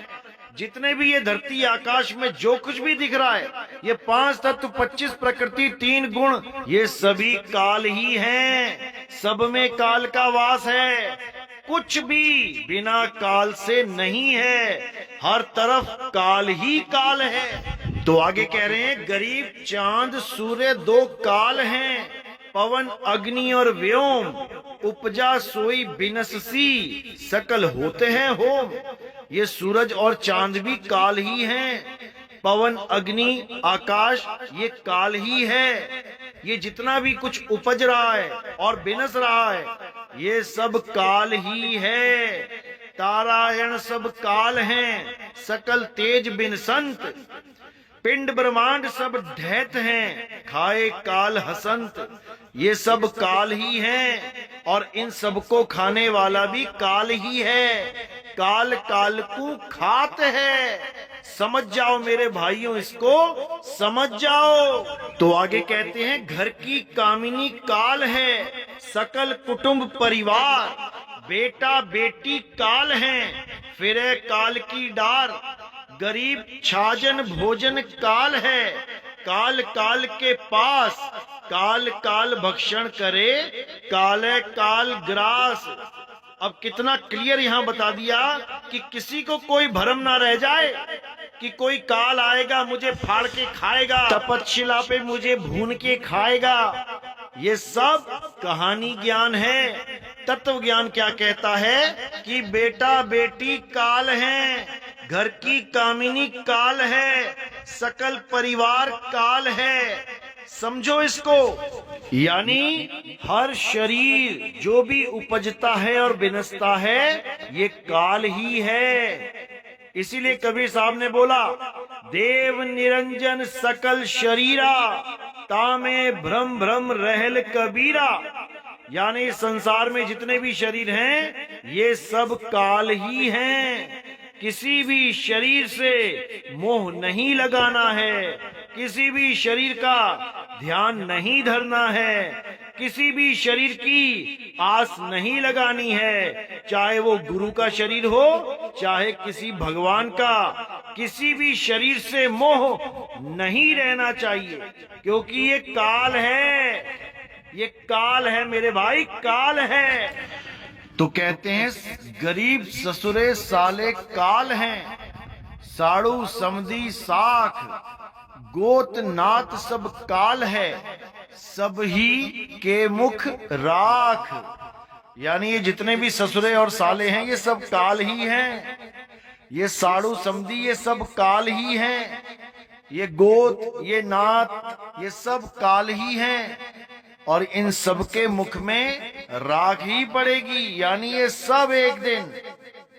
[SPEAKER 1] जितने भी ये धरती आकाश में जो कुछ भी दिख रहा है, ये 5 तत्व 25 प्रकृति 3 गुण, ये सभी काल ही हैं। सब में काल का वास है। कुछ भी बिना काल से नहीं है। हर तरफ काल ही काल है। तो आगे कह रहे हैं, गरीब चांद सूर्य 2 काल हैं, पवन अग्नि और व्योम, उपजा सोई बिनससी, सकल होते हैं होम। ये सूरज और चांद भी काल ही हैं। पवन अग्नि आकाश ये काल ही है। ये जितना भी कुछ उपज रहा है और बिनस रहा है, ये सब काल ही है। तारायण सब काल हैं, सकल तेज बिनसंत, पिंड ब्रह्मांड सब ढैत हैं, खाए काल हसंत। ये सब काल ही हैं और इन सबको खाने वाला भी काल ही है। काल काल को खात है। समझ जाओ मेरे भाइयों, इसको समझ जाओ। तो आगे कहते हैं, घर की कामिनी काल है, सकल कुटुंब परिवार, बेटा बेटी काल हैं, फिरे काल की डार, गरीब छाजन भोजन काल है, काल काल के पास, काल काल भक्षण करे, काले काल ग्रास। अब कितना क्लियर यहाँ बता दिया कि किसी को कोई भ्रम ना रह जाए कि कोई काल आएगा मुझे फाड़ के खाएगा, तपतशिला पे मुझे भून के खाएगा। ये सब कहानी ज्ञान है। तत्व ज्ञान क्या कहता है कि बेटा बेटी काल हैं, घर की कामिनी काल है, सकल परिवार काल है। समझो इसको। यानी हर शरीर जो भी उपजता है और बिनसता है, ये काल ही है। इसीलिए कबीर साहब ने बोला, देव निरंजन सकल शरीरा, तामे भ्रम भ्रम रहल कबीरा। यानी संसार में जितने भी शरीर हैं, ये सब काल ही हैं। किसी भी शरीर से मोह नहीं लगाना है, किसी भी शरीर का ध्यान नहीं धरना है, किसी भी शरीर की आस नहीं लगानी है, चाहे वो गुरु का शरीर हो, चाहे किसी भगवान का। किसी भी शरीर से मोह नहीं रहना चाहिए, क्योंकि ये काल है। ये काल है मेरे भाई, काल है। तो कहते हैं, गरीब ससुरे साले काल हैं, साड़ू समधी साख, गोत नात सब काल है, सब ही के मुख राख। यानी ये जितने भी ससुरे और साले हैं, ये सब काल ही हैं। ये साड़ू समधी ये सब काल ही हैं। ये गोत ये नात ये सब काल ही हैं। और इन सब के मुख में राख ही पड़ेगी। यानी ये सब एक दिन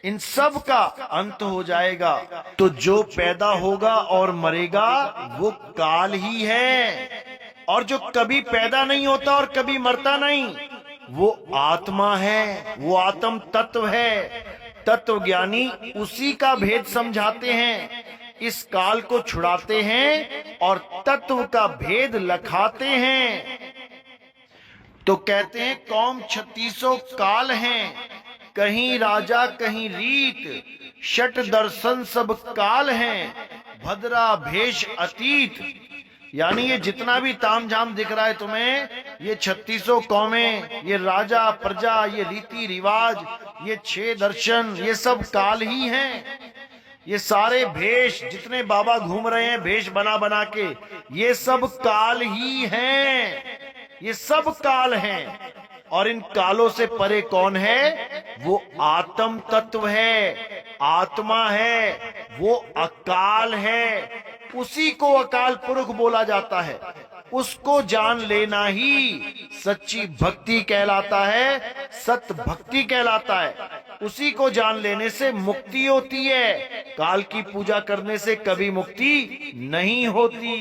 [SPEAKER 1] इन सब का अंत हो जाएगा। तो जो पैदा होगा और मरेगा वो काल ही है। और जो कभी पैदा नहीं होता और कभी मरता नहीं, वो आत्मा है, वो आत्म तत्व है। तत्व ज्ञानी उसी का भेद समझाते हैं, इस काल को छुड़ाते हैं और तत्व का भेद लखाते हैं। तो कहते हैं, कौम 36 काल हैं, कहीं राजा कहीं रीत, शट दर्शन सब काल हैं, भद्रा भेष अतीत। यानी ये जितना भी तामझाम दिख रहा है तुम्हें, ये 36 कौमें, ये राजा प्रजा, ये रीति रिवाज, ये 6 दर्शन, ये सब काल ही हैं। ये सारे भेष जितने बाबा घूम रहे हैं भेष बना बना के, ये सब काल ही हैं। ये सब काल हैं। और इन कालों से परे कौन है? वो आत्म तत्व है, आत्मा है, वो अकाल है। उसी को अकाल पुरुष बोला जाता है। उसको जान लेना ही सच्ची भक्ति कहलाता है, सत भक्ति कहलाता है। उसी को जान लेने से मुक्ति होती है। काल की पूजा करने से कभी मुक्ति नहीं होती।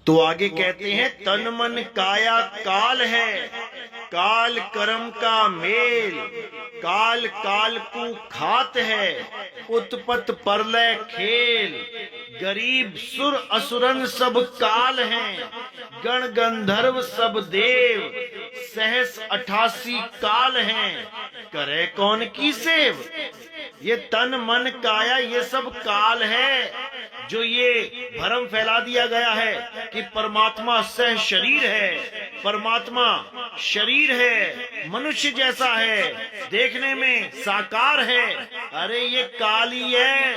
[SPEAKER 1] तो आगे कहते हैं, तन मन काया काल है, काल कर्म का मेल, काल काल को खात है, उत्पत परलय खेल। गरीब सुर असुरन सब काल हैं, गण गंधर्व सब देव, सहस 88 काल हैं, करे कौन की सेव। ये तन मन काया ये सब काल है। जो ये भ्रम फैला दिया गया है कि परमात्मा सह शरीर है, परमात्मा शरीर है, मनुष्य जैसा है, देखने में साकार है, अरे ये काल ही है।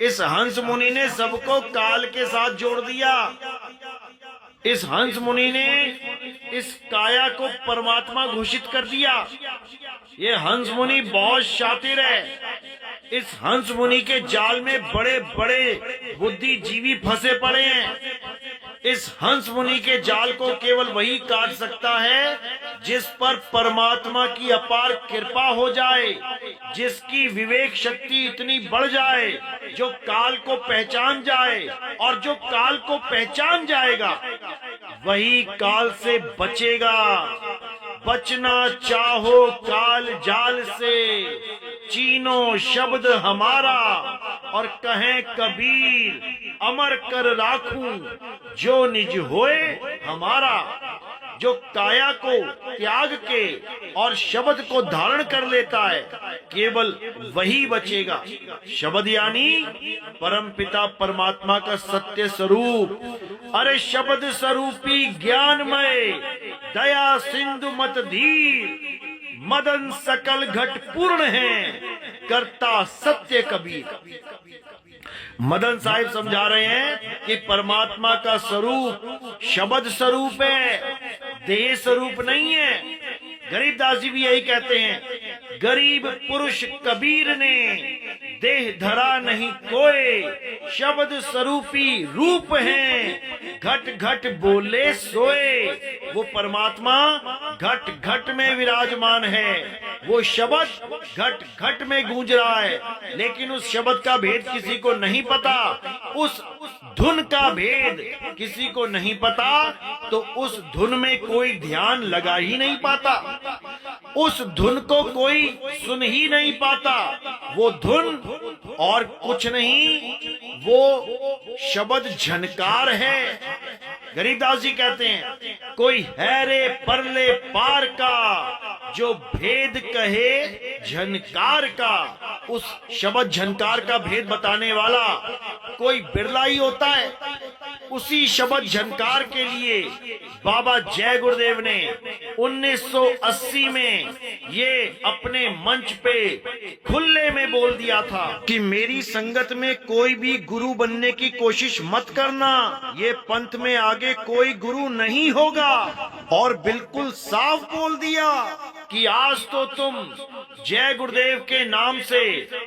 [SPEAKER 1] इस हंस मुनि ने सबको काल के साथ जोड़ दिया। इस हंस मुनि ने इस काया को परमात्मा घोषित कर दिया। ये हंस मुनि बहुत शातिर है। इस हंस मुनि के जाल में बड़े बड़े बुद्धिजीवी फंसे पड़े हैं। इस हंस मुनि के जाल को केवल वही काट सकता है जिस पर परमात्मा की अपार कृपा हो जाए, जिसकी विवेक शक्ति इतनी बढ़ जाए, जो काल को पहचान जाए। और जो काल को पहचान जाएगा वही काल से बचेगा। बचना चाहो काल जाल से, चीनो शब्द हमारा। और कहें कबीर, अमर कर राखूं जो निज होए हमारा। जो काया को त्याग के और शब्द को धारण कर लेता है, केवल वही बचेगा। शब्द यानी परमपिता परमात्मा का सत्य स्वरूप। अरे शब्द स्वरूपी ज्ञानमय, दया सिंधु मत धीर, मदन सकल घट पूर्ण है, करता सत्य कबीर। मदन साहिब समझा रहे हैं कि परमात्मा का स्वरूप शब्द स्वरूप है, देह स्वरूप नहीं है। गरीबदास जी भी यही कहते हैं, गरीब पुरुष कबीर ने देह धरा नहीं कोई, शब्द स्वरूपी रूप है, घट घट बोले सोए। वो परमात्मा घट घट में विराजमान है, वो शब्द घट घट में गूंज रहा है, लेकिन उस शब्द का भेद किसी को नहीं पता, उस धुन का भेद किसी को नहीं पता, तो उस धुन में कोई ध्यान लगा ही नहीं पाता, उस धुन को कोई सुन ही नहीं पाता। वो धुन और कुछ नहीं, वो शब्द झनकार है। गरीबदास जी कहते हैं, कोई है रे परले पार का, जो भेद कहे झनकार का। उस शब्द झनकार का भेद बताने वाला कोई बिरला ही होता है। उसी शब्द झनकार के लिए बाबा जय गुरुदेव ने 1980 में ये अपने मंच पे खुले में बोल दिया था कि मेरी संगत में कोई भी गुरु बनने की कोशिश मत करना, ये पंथ में आगे कोई गुरु नहीं होगा। और बिल्कुल साफ बोल दिया कि आज तो तुम जय गुरुदेव के नाम से,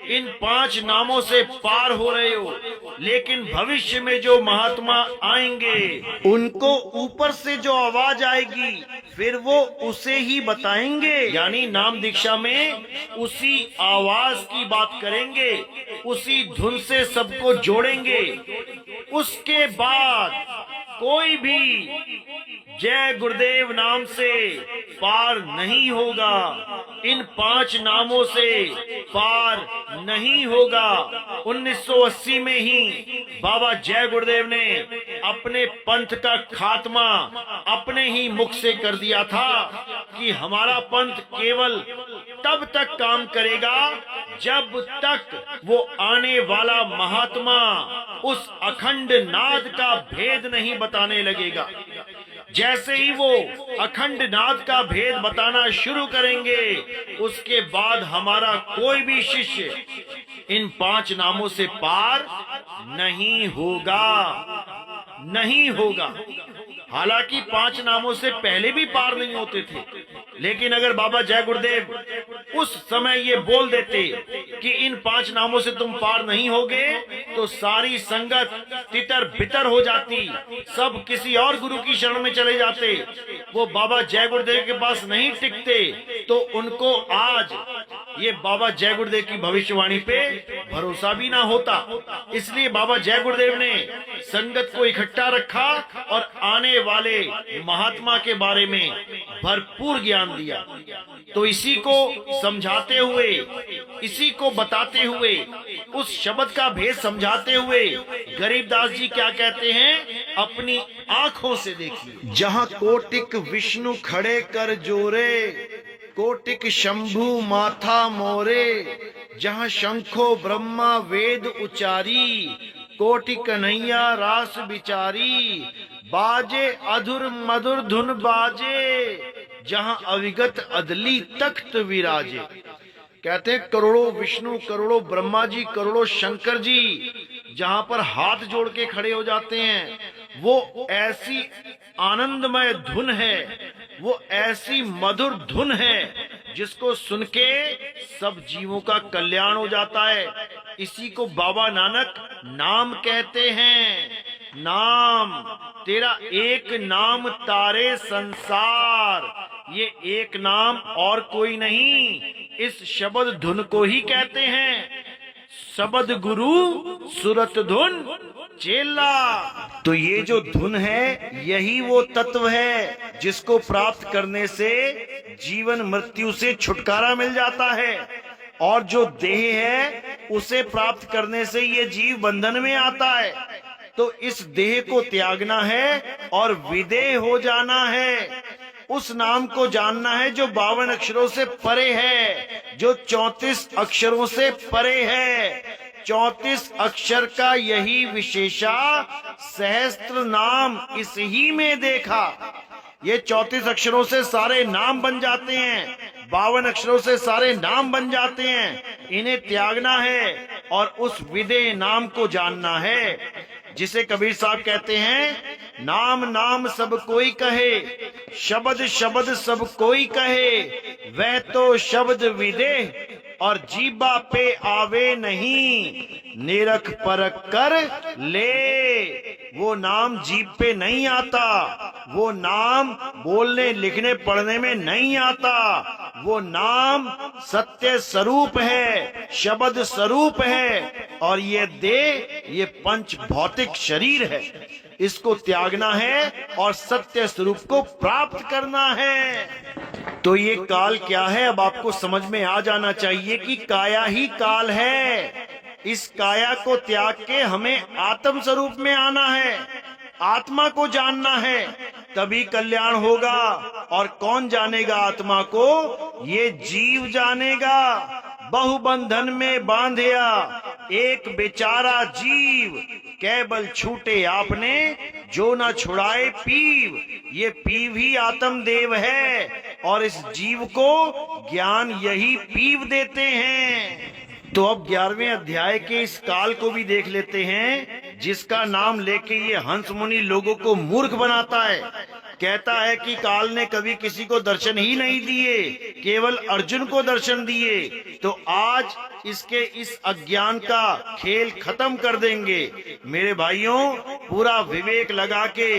[SPEAKER 1] इन 5 नामों से पार हो रहे हो, लेकिन भविष्य में जो महात्मा आएंगे उनको ऊपर से जो आवाज आएगी फिर वो उसे ही बताएंगे। यानी नाम दीक्षा में उसी आवाज की बात करेंगे, उसी धुन से सबको जोड़ेंगे। उसके बाद कोई भी जय गुरुदेव नाम से पार नहीं होगा, इन 5 नामों से पार नहीं होगा। 1980 में ही बाबा जय गुरुदेव ने अपने पंथ का खात्मा अपने ही मुख से कर दिया था कि हमारा पंथ केवल तब तक काम करेगा जब तक वो आने वाला महात्मा उस अखंड नाद का भेद नहीं बताने लगेगा। जैसे ही वो अखंड नाद का भेद बताना शुरू करेंगे, उसके बाद हमारा कोई भी शिष्य इन 5 नामों से पार नहीं होगा, नहीं होगा। हालांकि 5 नामों से पहले भी पार नहीं होते थे, लेकिन अगर बाबा जय गुरुदेव उस समय ये बोल देते कि इन 5 नामों से तुम पार नहीं होगे, तो सारी संगत तितर बितर हो जाती, सब किसी और गुरु की शरण में चले जाते, वो बाबा जय गुरुदेव के पास नहीं टिकते, तो उनको आज ये बाबा जय गुरुदेव की भविष्यवाणी पे भरोसा भी ना होता। इसलिए बाबा जय गुरुदेव ने संगत को इकट्ठा रखा और आने वाले महात्मा के बारे में भरपूर ज्ञान दिया। तो इसी को समझाते हुए, इसी को बताते हुए, उस शब्द का भेद समझाते हुए गरीबदास जी क्या कहते हैं, अपनी आंखों से देखिए। जहां कोटिक विष्णु खड़े कर जोरे, कोटिक शंभु माथा मोरे, जहां शंखो ब्रह्मा वेद उचारी, कोटि कन्हैया रास बिचारी, बाजे अधुर मधुर धुन बाजे, जहां अविगत अदली तख्त विराजे। कहते हैं करोड़ों विष्णु, करोड़ों ब्रह्मा जी, करोड़ों शंकर जी जहां पर हाथ जोड़ के खड़े हो जाते हैं, वो ऐसी आनंदमय धुन है, वो ऐसी मधुर धुन है जिसको सुन के सब जीवों का कल्याण हो जाता है। इसी को बाबा नानक नाम कहते हैं। नाम, तेरा एक नाम तारे संसार, ये एक नाम और कोई नहीं, इस शब्द धुन को ही कहते हैं। शब्द गुरु सुरत धुन चेला। तो ये जो धुन है, यही वो तत्व है जिसको प्राप्त करने से जीवन मृत्यु से छुटकारा मिल जाता है, और जो देह है उसे प्राप्त करने से ये जीव बंधन में आता है। तो इस देह को त्यागना है और विदेह हो जाना है, उस नाम को जानना है जो 52 अक्षरों से परे है, जो 34 अक्षरों से परे है। 34 अक्षर का यही विशेषा, सहस्त्र नाम इस ही में देखा। ये 34 अक्षरों से सारे नाम बन जाते हैं, 52 अक्षरों से सारे नाम बन जाते हैं। इन्हें त्यागना है और उस विदेह नाम को जानना है, जिसे कबीर साहब कहते हैं, नाम नाम सब कोई कहे, शब्द शब्द सब कोई कहे, वह तो शब्द विदेह और जीबा पे आवे नहीं, निरख परख कर ले। वो नाम जीभ पे नहीं आता, वो नाम बोलने लिखने पढ़ने में नहीं आता, वो नाम सत्य स्वरूप है, शब्द स्वरूप है, और ये देह, ये पंच भौतिक शरीर है। इसको त्यागना है और सत्य स्वरूप को प्राप्त करना है। तो ये काल क्या है, अब आपको समझ में आ जाना चाहिए कि काया ही काल है। इस काया को त्याग के हमें आत्म स्वरूप में आना है, आत्मा को जानना है, तभी कल्याण होगा। और कौन जानेगा आत्मा को? ये जीव जानेगा। बहुबंधन में बांधिया एक बेचारा जीव, केवल छूटे आपने जो न छुड़ाए पीव। ये पीव ही आत्मदेव है और इस जीव को ज्ञान यही पीव देते हैं। तो अब 11वें अध्याय के इस काल को भी देख लेते हैं, जिसका नाम लेके ये हंस मुनि लोगों को मूर्ख बनाता है। कहता है कि काल ने कभी किसी को दर्शन ही नहीं दिए, केवल अर्जुन को दर्शन दिए। तो आज इसके इस अज्ञान का खेल खत्म कर देंगे। मेरे भाइयों, पूरा विवेक लगा के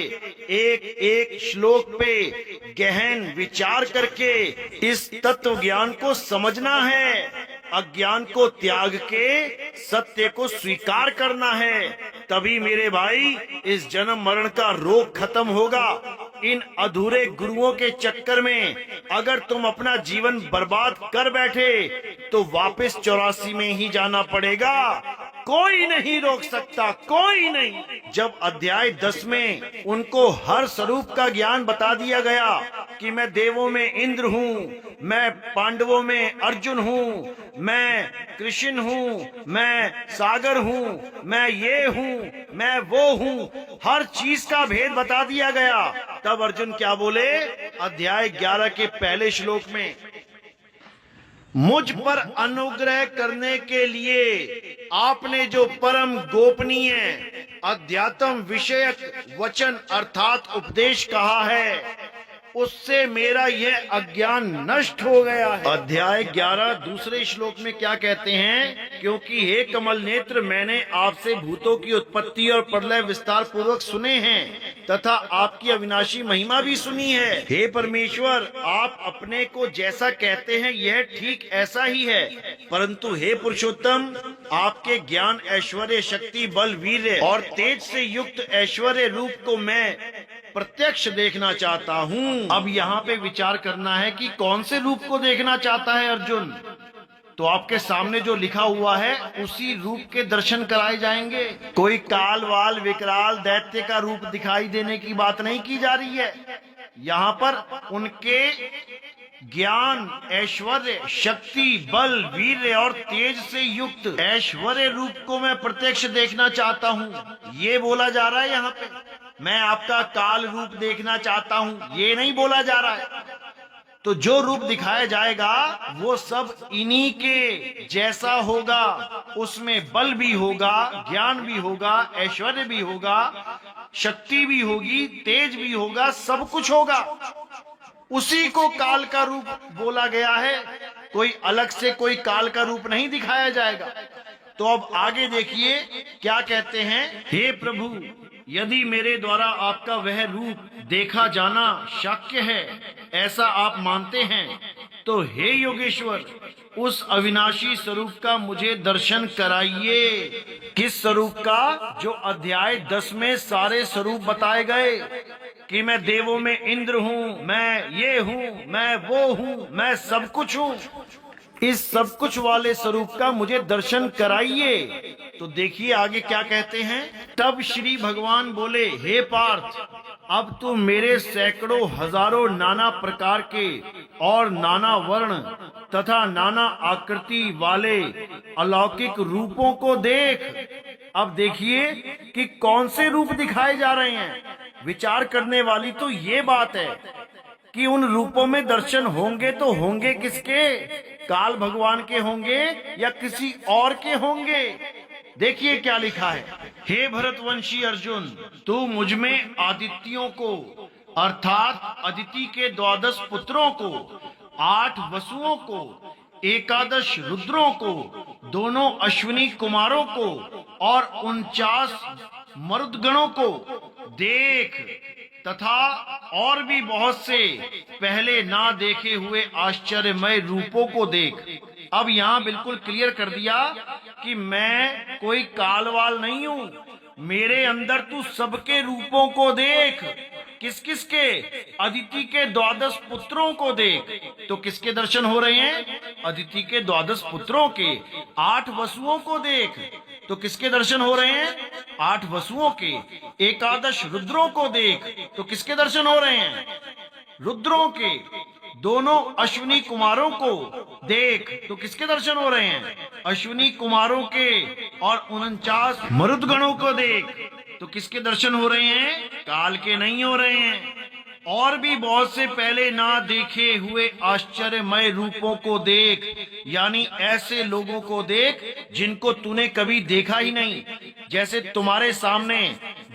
[SPEAKER 1] एक एक श्लोक पे गहन विचार करके इस तत्व ज्ञान को समझना है। अज्ञान को त्याग के सत्य को स्वीकार करना है, तभी मेरे भाई इस जन्म मरण का रोग खत्म होगा। इन अधूरे गुरुओं के चक्कर में अगर तुम अपना जीवन बर्बाद कर बैठे तो वापस 84 में ही जाना पड़ेगा। कोई नहीं रोक सकता, कोई नहीं। जब अध्याय 10 में उनको हर स्वरूप का ज्ञान बता दिया गया कि मैं देवों में इंद्र हूँ, मैं पांडवों में अर्जुन हूँ, मैं कृष्ण हूँ, मैं सागर हूँ, मैं ये हूँ, मैं वो हूँ, हर चीज का भेद बता दिया गया। तब अर्जुन क्या बोले? अध्याय 11 के पहले श्लोक में, मुझ पर अनुग्रह करने के लिए आपने जो परम गोपनीय अध्यात्म विषयक वचन अर्थात उपदेश कहा है, उससे मेरा यह अज्ञान नष्ट हो गया है। अध्याय 11 दूसरे श्लोक में क्या कहते हैं? क्योंकि हे कमल नेत्र, मैंने आपसे भूतों की उत्पत्ति और प्रलय विस्तार पूर्वक सुने हैं तथा आपकी अविनाशी महिमा भी सुनी है। हे परमेश्वर, आप अपने को जैसा कहते हैं यह ठीक ऐसा ही है, परंतु हे पुरुषोत्तम, आपके ज्ञान, ऐश्वर्य, शक्ति, बल, वीर्य और तेज से युक्त ऐश्वर्य रूप को मैं प्रत्यक्ष देखना चाहता हूँ। अब यहाँ पे विचार करना है कि कौन से रूप को देखना चाहता है अर्जुन। तो आपके सामने जो लिखा हुआ है उसी रूप के दर्शन कराए जाएंगे। कोई काल वाल विकराल दैत्य का रूप दिखाई देने की बात नहीं की जा रही है। यहाँ पर उनके ज्ञान, ऐश्वर्य, शक्ति, बल, वीर्य और तेज से युक्त ऐश्वर्य रूप को मैं प्रत्यक्ष देखना चाहता हूँ, ये बोला जा रहा है यहाँ पे। मैं आपका काल रूप देखना चाहता हूँ, ये नहीं बोला जा रहा है। तो जो रूप दिखाया जाएगा वो सब इन्हीं के जैसा होगा। उसमें बल भी होगा, ज्ञान भी होगा, ऐश्वर्य भी होगा, शक्ति भी होगी, तेज भी होगा, सब कुछ होगा। उसी को काल का रूप बोला गया है। कोई अलग से कोई काल का रूप नहीं दिखाया जाएगा। तो अब आगे देखिए क्या कहते हैं। हे प्रभु, यदि मेरे द्वारा आपका वह रूप देखा जाना शक्य है, ऐसा आप मानते हैं, तो हे योगेश्वर, उस अविनाशी स्वरूप का मुझे दर्शन कराइए। किस स्वरूप का? जो अध्याय 10 में सारे स्वरूप बताए गए कि मैं देवों में इंद्र हूँ, मैं ये हूँ, मैं वो हूँ, मैं सब कुछ हूँ। इस सब कुछ वाले स्वरूप का मुझे दर्शन कराइए। तो देखिए आगे क्या कहते हैं। तब श्री भगवान बोले, हे पार्थ, अब तो मेरे सैकड़ों हजारों नाना प्रकार के और नाना वर्ण तथा नाना आकृति वाले अलौकिक रूपों को देख। अब देखिए कि कौन से रूप दिखाए जा रहे हैं। विचार करने वाली तो ये बात है कि उन रूपों में दर्शन होंगे तो होंगे किसके? काल भगवान के होंगे या किसी और के होंगे? देखिए क्या लिखा है। हे भरतवंशी अर्जुन, तू मुझ में आदित्यों को अर्थात अदिति के 12 पुत्रों को, 8 वसुओं को, 11 रुद्रों को, दोनों अश्विनी कुमारों को और 49 मरुदगणों को देख तथा और भी बहुत से पहले ना देखे हुए आश्चर्यमय रूपों को देख। अब यहाँ बिल्कुल क्लियर कर दिया कि मैं कोई कालवाल नहीं हूँ। मेरे अंदर तू सबके रूपों को देख। किस किस के? अदिति के 12 पुत्रों को देख। तो किसके दर्शन हो रहे हैं? अदिति के 12 पुत्रों के। 8 वसुओं को देख। तो किसके दर्शन हो रहे हैं? 8 वसुओं के। 11 रुद्रों को देख। तो किसके दर्शन हो रहे हैं? रुद्रों के। दोनों अश्विनी कुमारों को देख। तो किसके दर्शन हो रहे हैं? अश्विनी कुमारों के। और 49 मरुदगणों को देख। तो किसके दर्शन हो रहे हैं? काल के नहीं हो रहे हैं। और भी बहुत से पहले ना देखे हुए आश्चर्यमय रूपों को देख, यानी ऐसे लोगों को देख जिनको तूने कभी देखा ही नहीं। जैसे तुम्हारे सामने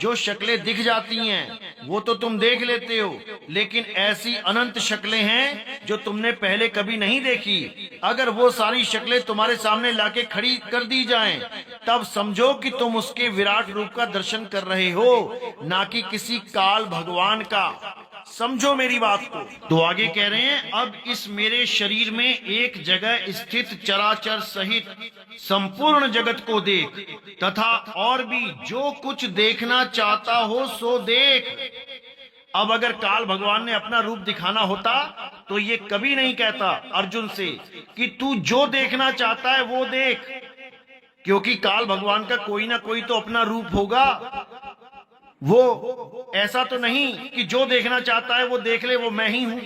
[SPEAKER 1] जो शक्लें दिख जाती हैं वो तो तुम देख लेते हो, लेकिन ऐसी अनंत शक्लें हैं जो तुमने पहले कभी नहीं देखी। अगर वो सारी शक्लें तुम्हारे सामने लाके खड़ी कर दी जाएं, तब समझो कि तुम उसके विराट रूप का दर्शन कर रहे हो, ना कि किसी काल भगवान का। समझो मेरी बात को। तो आगे कह रहे हैं, अब इस मेरे शरीर में एक जगह स्थित चराचर सहित संपूर्ण जगत को देख तथा और भी जो कुछ देखना चाहता हो सो देख। अब अगर काल भगवान ने अपना रूप दिखाना होता तो ये कभी नहीं कहता अर्जुन से कि तू जो देखना चाहता है वो देख, क्योंकि काल भगवान का कोई ना कोई तो अपना रूप होगा। वो ऐसा तो नहीं कि जो देखना चाहता है वो देख ले, वो मैं ही हूं।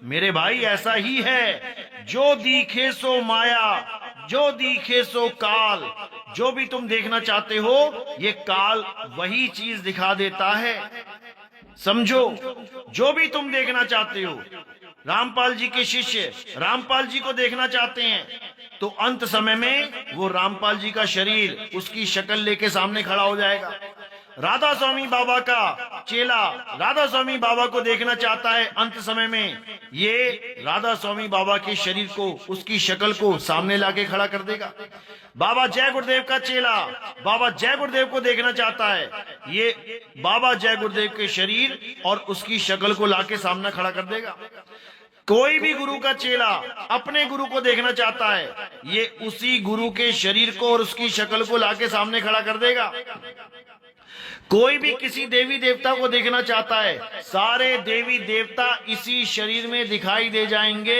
[SPEAKER 1] मेरे भाई ऐसा ही है, जो दिखे सो माया, जो दिखे सो काल। जो भी तुम देखना चाहते हो ये काल वही चीज दिखा देता है। समझो, जो भी तुम देखना चाहते हो। रामपाल जी के शिष्य रामपाल जी को देखना चाहते हैं तो अंत समय में वो रामपाल जी का शरीर उसकी शक्ल लेके सामने खड़ा हो जाएगा। राधा स्वामी बाबा का चेला राधा स्वामी बाबा को देखना चाहता है अंत समय में, ये राधा स्वामी बाबा के शरीर को, उसकी शक्ल को सामने लाके खड़ा कर देगा। बाबा जय गुरुदेव का चेला बाबा जय गुरुदेव को देखना चाहता है, ये बाबा जय गुरुदेव के शरीर और उसकी शक्ल को लाके सामने खड़ा कर देगा। कोई भी गुरु का चेला अपने गुरु को देखना चाहता है, ये उसी गुरु के शरीर को और उसकी शक्ल को लाके सामने खड़ा कर देगा। कोई भी किसी देवी देवता को देखना चाहता है, सारे देवी देवता इसी शरीर में दिखाई दे जाएंगे।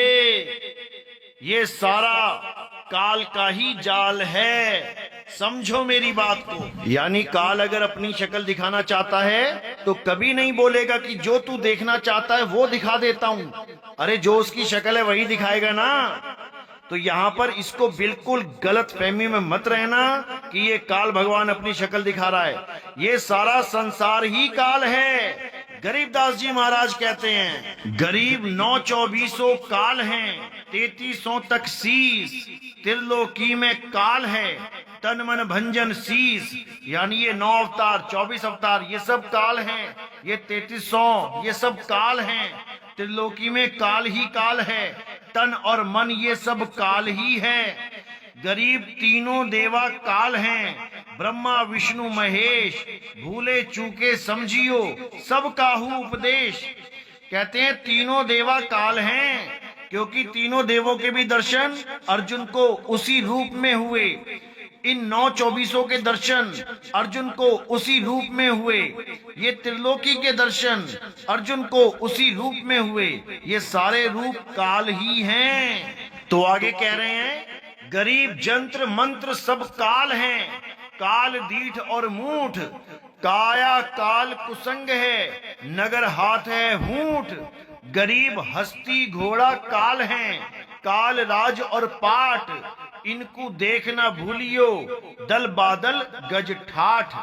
[SPEAKER 1] ये सारा काल का ही जाल है, समझो मेरी बात को। यानी काल अगर अपनी शक्ल दिखाना चाहता है तो कभी नहीं बोलेगा कि जो तू देखना चाहता है वो दिखा देता हूं। अरे जो उसकी शक्ल है वही दिखाएगा ना। तो यहाँ पर इसको बिल्कुल गलत फहमी में मत रहना कि ये काल भगवान अपनी शक्ल दिखा रहा है। ये सारा संसार ही काल है। गरीबदास जी महाराज कहते हैं, गरीब 924 काल हैं, 3300 तक शीस, त्रिलोकी में काल है, तन मन भंजन शीस। यानी ये 9 अवतार, 24 अवतार, ये सब काल हैं। ये 3300, ये सब काल हैं। त्रिलोकी में काल ही काल है, तन और मन ये सब काल ही है। गरीब तीनों देवा काल हैं, ब्रह्मा विष्णु महेश, भूले चूके समझियो सब काहू उपदेश। कहते हैं तीनों देवा काल हैं, क्योंकि तीनों देवों के भी दर्शन अर्जुन को उसी रूप में हुए। इन 924 के दर्शन अर्जुन को उसी रूप में हुए। ये त्रिलोकी के दर्शन अर्जुन को उसी रूप में हुए। ये सारे रूप काल ही हैं। तो आगे कह रहे हैं, गरीब जंत्र मंत्र सब काल हैं, काल दीठ और मूठ, काया काल कुसंग है, नगर हाथ है हूठ। गरीब हस्ती घोड़ा काल हैं, काल राज और पाट, इनको देखना भूलियो दल बादल गज ठाठ।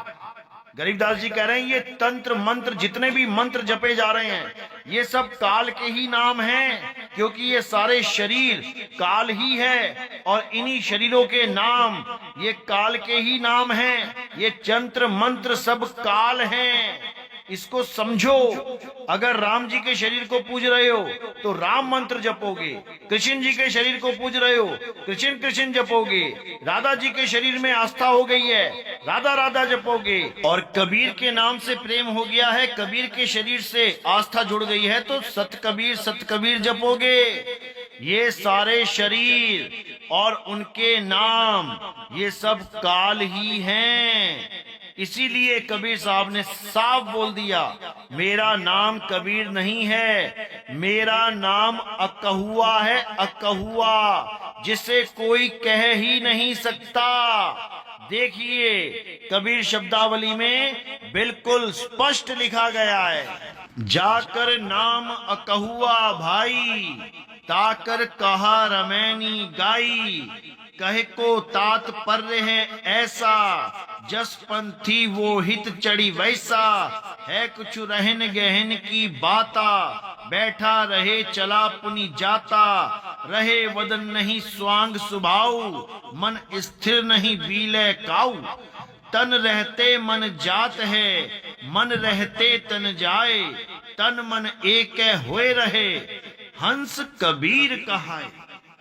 [SPEAKER 1] गरीबदास जी कह रहे हैं, ये तंत्र मंत्र जितने भी मंत्र जपे जा रहे हैं ये सब काल के ही नाम हैं, क्योंकि ये सारे शरीर काल ही है और इन्हीं शरीरों के नाम ये काल के ही नाम हैं। ये तंत्र मंत्र सब काल हैं, इसको समझो। अगर राम जी के शरीर को पूज रहे हो तो राम मंत्र जपोगे, कृष्ण जी के शरीर को पूज रहे हो कृष्ण कृष्ण जपोगे, राधा जी के शरीर में आस्था हो गई है राधा राधा जपोगे, और कबीर के नाम से प्रेम हो गया है, कबीर के शरीर से आस्था जुड़ गई है तो सत कबीर जपोगे। ये सारे शरीर और उनके नाम ये सब काल ही हैं। इसीलिए कबीर साहब ने साफ बोल दिया, मेरा नाम कबीर नहीं है, मेरा नाम अकहुआ है, अकहुआ, जिसे कोई कह ही नहीं सकता। देखिए कबीर शब्दावली में बिल्कुल स्पष्ट लिखा गया है, जाकर नाम अकहुआ भाई, ताकर कहा रमैनी गाई, कहे को तात्पर्य है ऐसा, जस पंथी वो हित चढ़ी वैसा, है कुछ रहन गहन की बाता, बैठा रहे चला पुनि जाता, रहे वदन नहीं स्वांग सुभाऊ, मन स्थिर नहीं बीले काऊ, तन रहते मन जात है, मन रहते तन जाए, तन मन एक होए रहे, हंस कबीर कहाए।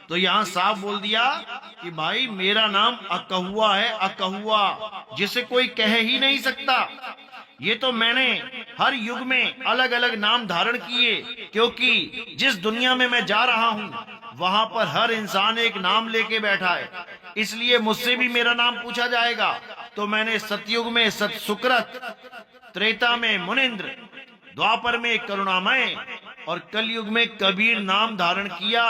[SPEAKER 1] तो यहाँ साफ बोल दिया कि भाई मेरा नाम अकहुआ है, अकहुआ, जिसे कोई कह ही नहीं सकता। ये तो मैंने हर युग में अलग अलग नाम धारण किए, क्योंकि जिस दुनिया में मैं जा रहा हूँ वहां पर हर इंसान एक नाम लेके बैठा है, इसलिए मुझसे भी मेरा नाम पूछा जाएगा। तो मैंने सतयुग में सत सुकृत, त्रेता में मुनिंद्र, द्वापर में करुणामय और कलयुग में कबीर नाम धारण किया।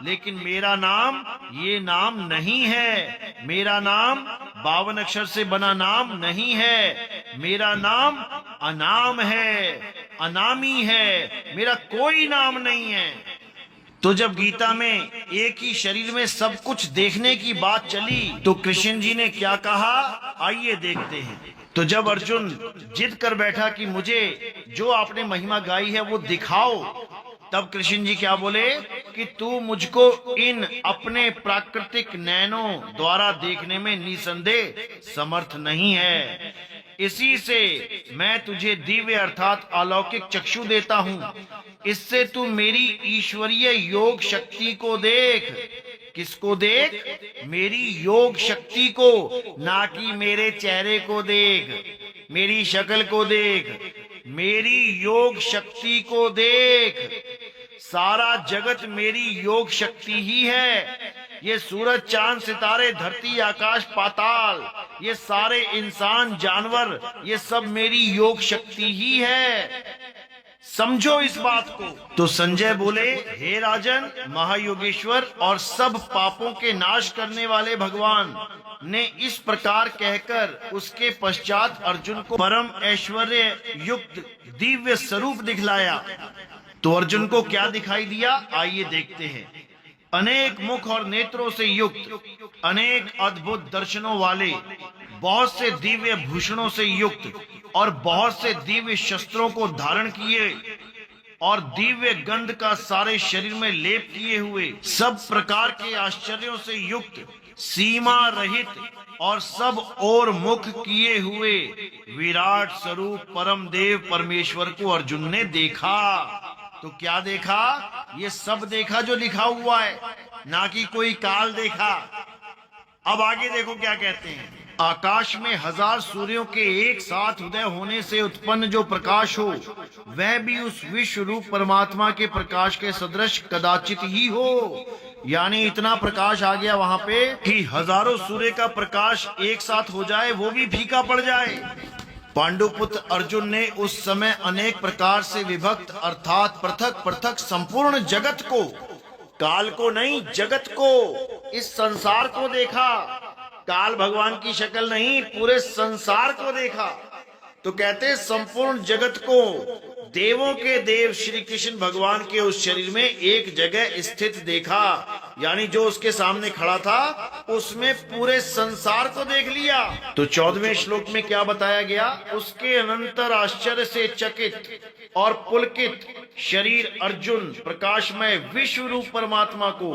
[SPEAKER 1] लेकिन मेरा नाम ये नाम नहीं है, मेरा नाम 52 अक्षर से बना नाम नहीं है, मेरा नाम अनाम है, अनामी है, मेरा कोई नाम नहीं है। तो जब गीता में एक ही शरीर में सब कुछ देखने की बात चली तो कृष्ण जी ने क्या कहा, आइए देखते हैं। तो जब अर्जुन जिद कर बैठा कि मुझे जो आपने महिमा गाई है वो दिखाओ, तब कृष्ण जी क्या बोले कि तू मुझको इन अपने प्राकृतिक नैनों द्वारा देखने में निसंदेह समर्थ नहीं है। इसी से मैं तुझे दिव्य अर्थात अलौकिक चक्षु देता हूं। इससे तू मेरी ईश्वरीय योग शक्ति को देख। किसको देख? मेरी योग शक्ति को, ना कि मेरे चेहरे को देख, मेरी शक्ल को देख, मेरी योग शक्ति को देख। सारा जगत मेरी योग शक्ति ही है। ये सूरज, चांद, सितारे, धरती, आकाश, पाताल, ये सारे इंसान, जानवर, ये सब मेरी योग शक्ति ही है। समझो इस बात को। तो संजय बोले, हे राजन, महायोगेश्वर और सब पापों के नाश करने वाले भगवान ने इस प्रकार कहकर उसके पश्चात अर्जुन को परम ऐश्वर्य युक्त दिव्य स्वरूप दिखलाया। तो अर्जुन को क्या दिखाई दिया? आइए देखते हैं। अनेक मुख और नेत्रों से युक्त, अनेक अद्भुत दर्शनों वाले, बहुत से दिव्य भूषणों से युक्त और बहुत से दिव्य शस्त्रों को धारण किए और दिव्य गंध का सारे शरीर में लेप किए हुए, सब प्रकार के आश्चर्यों से युक्त, सीमा रहित और सब और मुख किए हुए विराट स्वरूप परम देव परमेश्वर को अर्जुन ने देखा। तो क्या देखा? ये सब देखा जो लिखा हुआ है, ना कि कोई काल देखा। अब आगे देखो क्या कहते हैं। आकाश में 1000 सूर्यों के एक साथ उदय होने से उत्पन्न जो प्रकाश हो, वह भी उस विश्व रूप परमात्मा के प्रकाश के सदृश कदाचित ही हो। यानी इतना प्रकाश आ गया वहां पे कि हजारों सूर्य का प्रकाश एक साथ हो जाए, वो भी फीका पड़ जाए। पांडुपुत्र अर्जुन ने उस समय अनेक प्रकार से विभक्त अर्थात पृथक पृथक संपूर्ण जगत को, काल को नहीं, जगत को, इस संसार को देखा। काल भगवान की शक्ल नहीं, पूरे संसार को देखा। तो कहते संपूर्ण जगत को, देवों के देव श्री कृष्ण भगवान के उस शरीर में एक जगह स्थित देखा। यानी जो उसके सामने खड़ा था उसमें पूरे संसार को देख लिया। तो 14वें श्लोक में क्या बताया गया? उसके अनंतर आश्चर्य से चकित और पुलकित शरीर अर्जुन प्रकाशमय विश्व रूप परमात्मा को,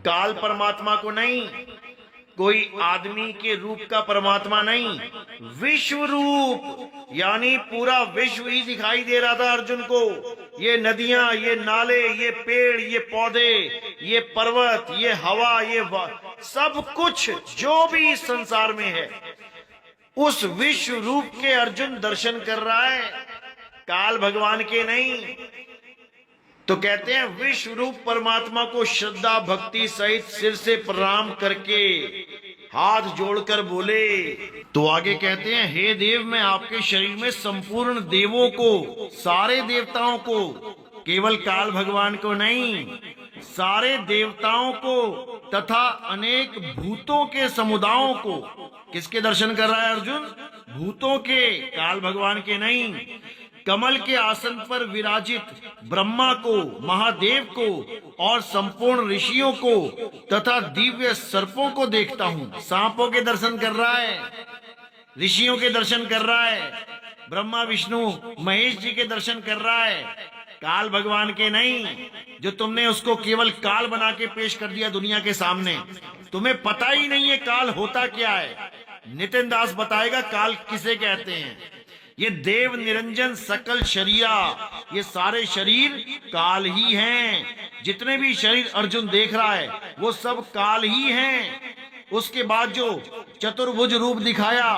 [SPEAKER 1] काल परमात्मा को नहीं, कोई आदमी के रूप का परमात्मा नहीं, विश्व रूप, यानी पूरा विश्व ही दिखाई दे रहा था अर्जुन को। ये नदियां, ये नाले, ये पेड़, ये पौधे, ये पर्वत, ये हवा, ये सब कुछ जो भी इस संसार में है, उस विश्व रूप के अर्जुन दर्शन कर रहा है, काल भगवान के नहीं। तो कहते हैं विश्व रूप परमात्मा को श्रद्धा भक्ति सहित सिर से प्रणाम करके हाथ जोड़कर बोले। तो आगे कहते हैं, हे देव, मैं आपके शरीर में संपूर्ण देवों को, सारे देवताओं को, केवल काल भगवान को नहीं, सारे देवताओं को तथा अनेक भूतों के समुदायों को, किसके दर्शन कर रहा है अर्जुन? भूतों के, काल भगवान के नहीं। कमल के आसन पर विराजित ब्रह्मा को, महादेव को और संपूर्ण ऋषियों को तथा दिव्य सर्पों को देखता हूँ। सांपों के दर्शन कर रहा है, ऋषियों के दर्शन कर रहा है, ब्रह्मा विष्णु महेश जी के दर्शन कर रहा है, काल भगवान के नहीं, जो तुमने उसको केवल काल बना के पेश कर दिया दुनिया के सामने। तुम्हें पता ही नहीं है काल होता क्या है। नितिन दास बताएगा काल किसे कहते हैं। ये देव निरंजन सकल शरीरा, ये सारे शरीर काल ही हैं। जितने भी शरीर अर्जुन देख रहा है वो सब काल ही हैं। उसके बाद जो चतुर्भुज रूप दिखाया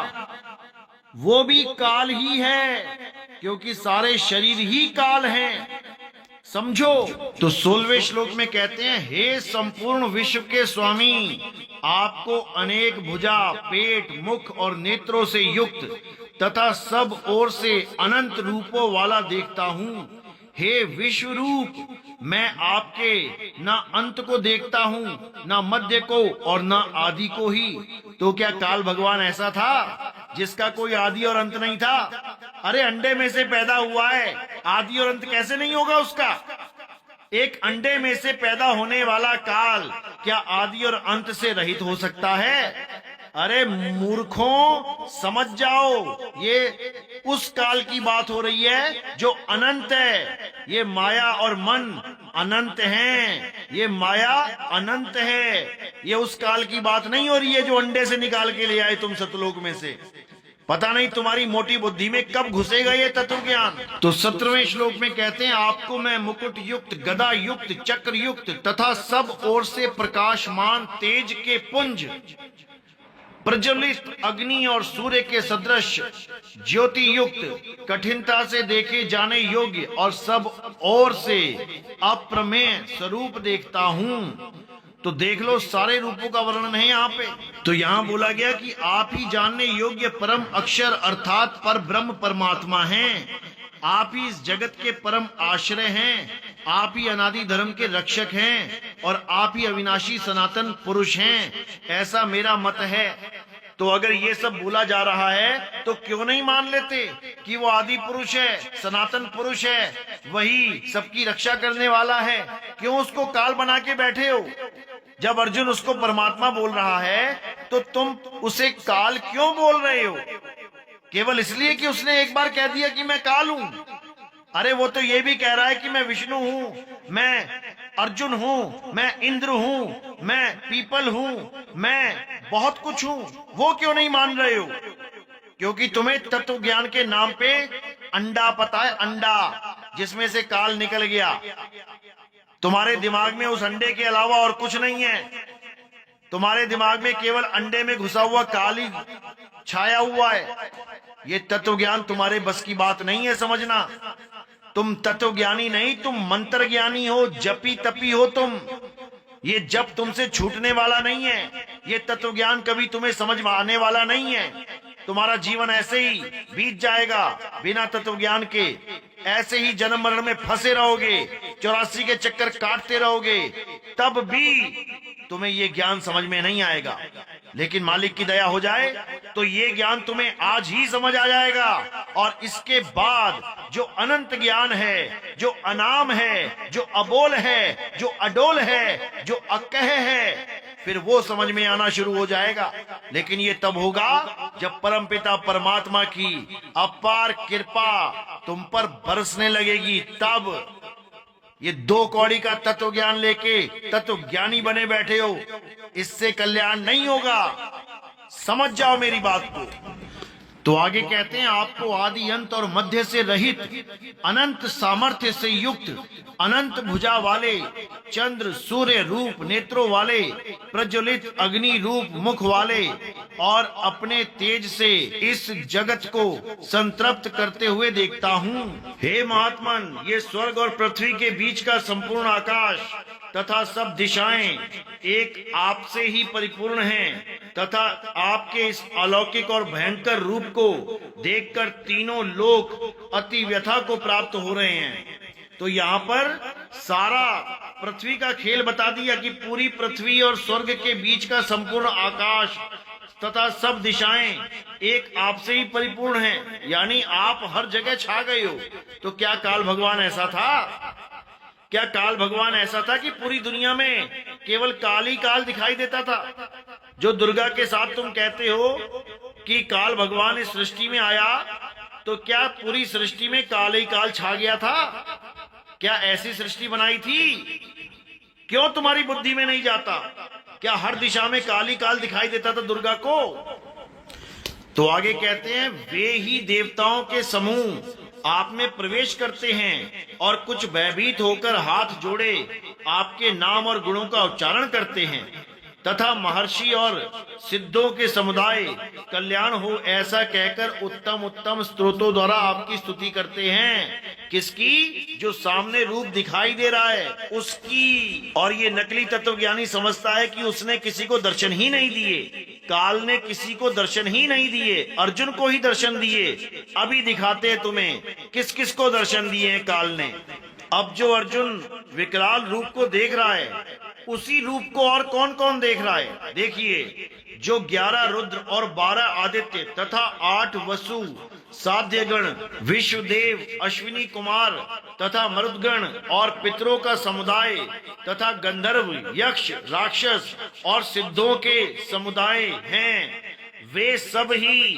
[SPEAKER 1] वो भी काल ही है, क्योंकि सारे शरीर ही काल हैं। समझो। तो 16वें श्लोक में कहते हैं, हे संपूर्ण विश्व के स्वामी, आपको अनेक भुजा, पेट, मुख और नेत्रों से युक्त तथा सब ओर से अनंत रूपों वाला देखता हूँ। हे विश्व रूप, मैं आपके न अंत को देखता हूँ, न मध्य को और न आदि को ही। तो क्या काल भगवान ऐसा था जिसका कोई आदि और अंत नहीं था? अरे अंडे में से पैदा हुआ है, आदि और अंत कैसे नहीं होगा उसका? एक अंडे में से पैदा होने वाला काल क्या आदि और अंत से रहित हो सकता है? अरे मूर्खों, समझ जाओ, ये उस काल की बात हो रही है जो अनंत है। ये माया और मन अनंत हैं, ये माया अनंत है। ये उस काल की बात नहीं हो रही है जो अंडे से निकाल के ले आए तुम सतलोक में से। पता नहीं तुम्हारी मोटी बुद्धि में कब घुसेगा ये तत्व ज्ञान। तो 17वें श्लोक में कहते हैं, आपको मैं मुकुट युक्त, गदा युक्त, चक्र युक्त तथा सब ओर से प्रकाशमान तेज के पुंज, प्रज्वलित अग्नि और सूर्य के सदृश ज्योति युक्त, कठिनता से देखे जाने योग्य और सब ओर से अप्रमेय स्वरूप देखता हूं। तो देख लो, सारे रूपों का वर्णन है यहाँ पे। तो यहाँ बोला गया कि आप ही जानने योग्य परम अक्षर अर्थात पर ब्रह्म परमात्मा हैं। आप ही इस जगत के परम आश्रय हैं, आप ही अनादि धर्म के रक्षक हैं और आप ही अविनाशी सनातन पुरुष हैं, ऐसा मेरा मत है। तो अगर ये सब बोला जा रहा है तो क्यों नहीं मान लेते कि वो आदि पुरुष है, सनातन पुरुष है, वही सबकी रक्षा करने वाला है। क्यों उसको काल बना के बैठे हो? जब अर्जुन उसको परमात्मा बोल रहा है तो तुम उसे काल क्यों बोल रहे हो? केवल इसलिए कि उसने एक बार कह दिया कि मैं काल हूं? अरे वो तो ये भी कह रहा है कि मैं विष्णु हूं, मैं अर्जुन हूं, मैं इंद्र हूं, मैं पीपल हूं, मैं बहुत कुछ हूं। वो क्यों नहीं मान रहे हो? क्योंकि तुम्हें तत्व ज्ञान के नाम पे अंडा पता है, अंडा जिसमें से काल निकल गया। तुम्हारे दिमाग में उस अंडे के अलावा और कुछ नहीं है। तुम्हारे दिमाग में केवल अंडे में घुसा हुआ काल ही छाया हुआ है। ये तत्व ज्ञान तुम्हारे बस की बात नहीं है समझना। तुम तत्व ज्ञानी नहीं, तुम मंत्र ज्ञानी हो, जपी तपी हो तुम। ये जप तुमसे छूटने वाला नहीं है, ये तत्व ज्ञान कभी तुम्हें समझ में आने वाला नहीं है। तुम्हारा जीवन ऐसे ही बीत जाएगा बिना तत्व ज्ञान के। ऐसे ही जन्म मरण में फंसे रहोगे, 84 के चक्कर काटते रहोगे, तब भी तुम्हें ये ज्ञान समझ में नहीं आएगा। लेकिन मालिक की दया हो जाए तो ये ज्ञान तुम्हें आज ही समझ आ जाएगा। और इसके बाद जो अनंत ज्ञान है, जो अनाम है, जो अबोल है, जो अडोल है, जो अकह है, फिर वो समझ में आना शुरू हो जाएगा। लेकिन ये तब होगा जब परमपिता परमात्मा की अपार कृपा तुम पर बरसने लगेगी। तब ये 2 कौड़ी का तत्व ज्ञान लेके तत्व ज्ञानी बने बैठे हो, इससे कल्याण नहीं होगा। समझ जाओ मेरी बात को। तो आगे कहते हैं, आपको आदि अंत और मध्य से रहित, अनंत सामर्थ्य से युक्त, अनंत भुजा वाले, चंद्र सूर्य रूप नेत्रों वाले, प्रज्वलित अग्नि रूप मुख वाले और अपने तेज से इस जगत को संतृप्त करते हुए देखता हूँ। हे महात्मन, ये स्वर्ग और पृथ्वी के बीच का संपूर्ण आकाश तथा सब दिशाएं एक आपसे ही परिपूर्ण हैं तथा आपके इस अलौकिक और भयंकर रूप को देखकर तीनों लोक अति व्यथा को प्राप्त हो रहे हैं। तो यहाँ पर सारा पृथ्वी का खेल बता दिया कि पूरी पृथ्वी और स्वर्ग के बीच का संपूर्ण आकाश तथा सब दिशाएं एक आपसे ही परिपूर्ण हैं, यानी आप हर जगह छा गए हो। तो क्या काल भगवान ऐसा था? क्या काल भगवान ऐसा था कि पूरी दुनिया में केवल काल ही काल दिखाई देता था? जो दुर्गा के साथ तुम कहते हो कि काल भगवान इस सृष्टि में आया, तो क्या पूरी सृष्टि में काल ही काल छा गया था? क्या ऐसी सृष्टि बनाई थी? क्यों तुम्हारी बुद्धि में नहीं जाता? क्या हर दिशा में काल ही काल दिखाई देता था दुर्गा को? तो आगे कहते हैं, वे ही देवताओं के समूह आप में प्रवेश करते हैं और कुछ भयभीत होकर हाथ जोड़े आपके नाम और गुणों का उच्चारण करते हैं तथा महर्षि और सिद्धों के समुदाय कल्याण हो ऐसा कहकर उत्तम उत्तम स्तोत्रों द्वारा आपकी स्तुति करते हैं। किसकी? जो सामने रूप दिखाई दे रहा है उसकी। और ये नकली तत्वज्ञानी समझता है कि उसने किसी को दर्शन ही नहीं दिए, काल ने किसी को दर्शन ही नहीं दिए, अर्जुन को ही दर्शन दिए। अभी दिखाते हैं तुम्हें किस किस को दर्शन दिए हैं काल ने। अब जो अर्जुन विकराल रूप को देख रहा है, उसी रूप को और कौन कौन देख रहा है? देखिए, जो 11 रुद्र और 12 आदित्य तथा 8 वसु, साध्यगण, विश्वदेव, अश्विनी कुमार तथा मरुदगण और पितरों का समुदाय तथा गंधर्व, यक्ष, राक्षस और सिद्धों के समुदाय हैं, वे सब ही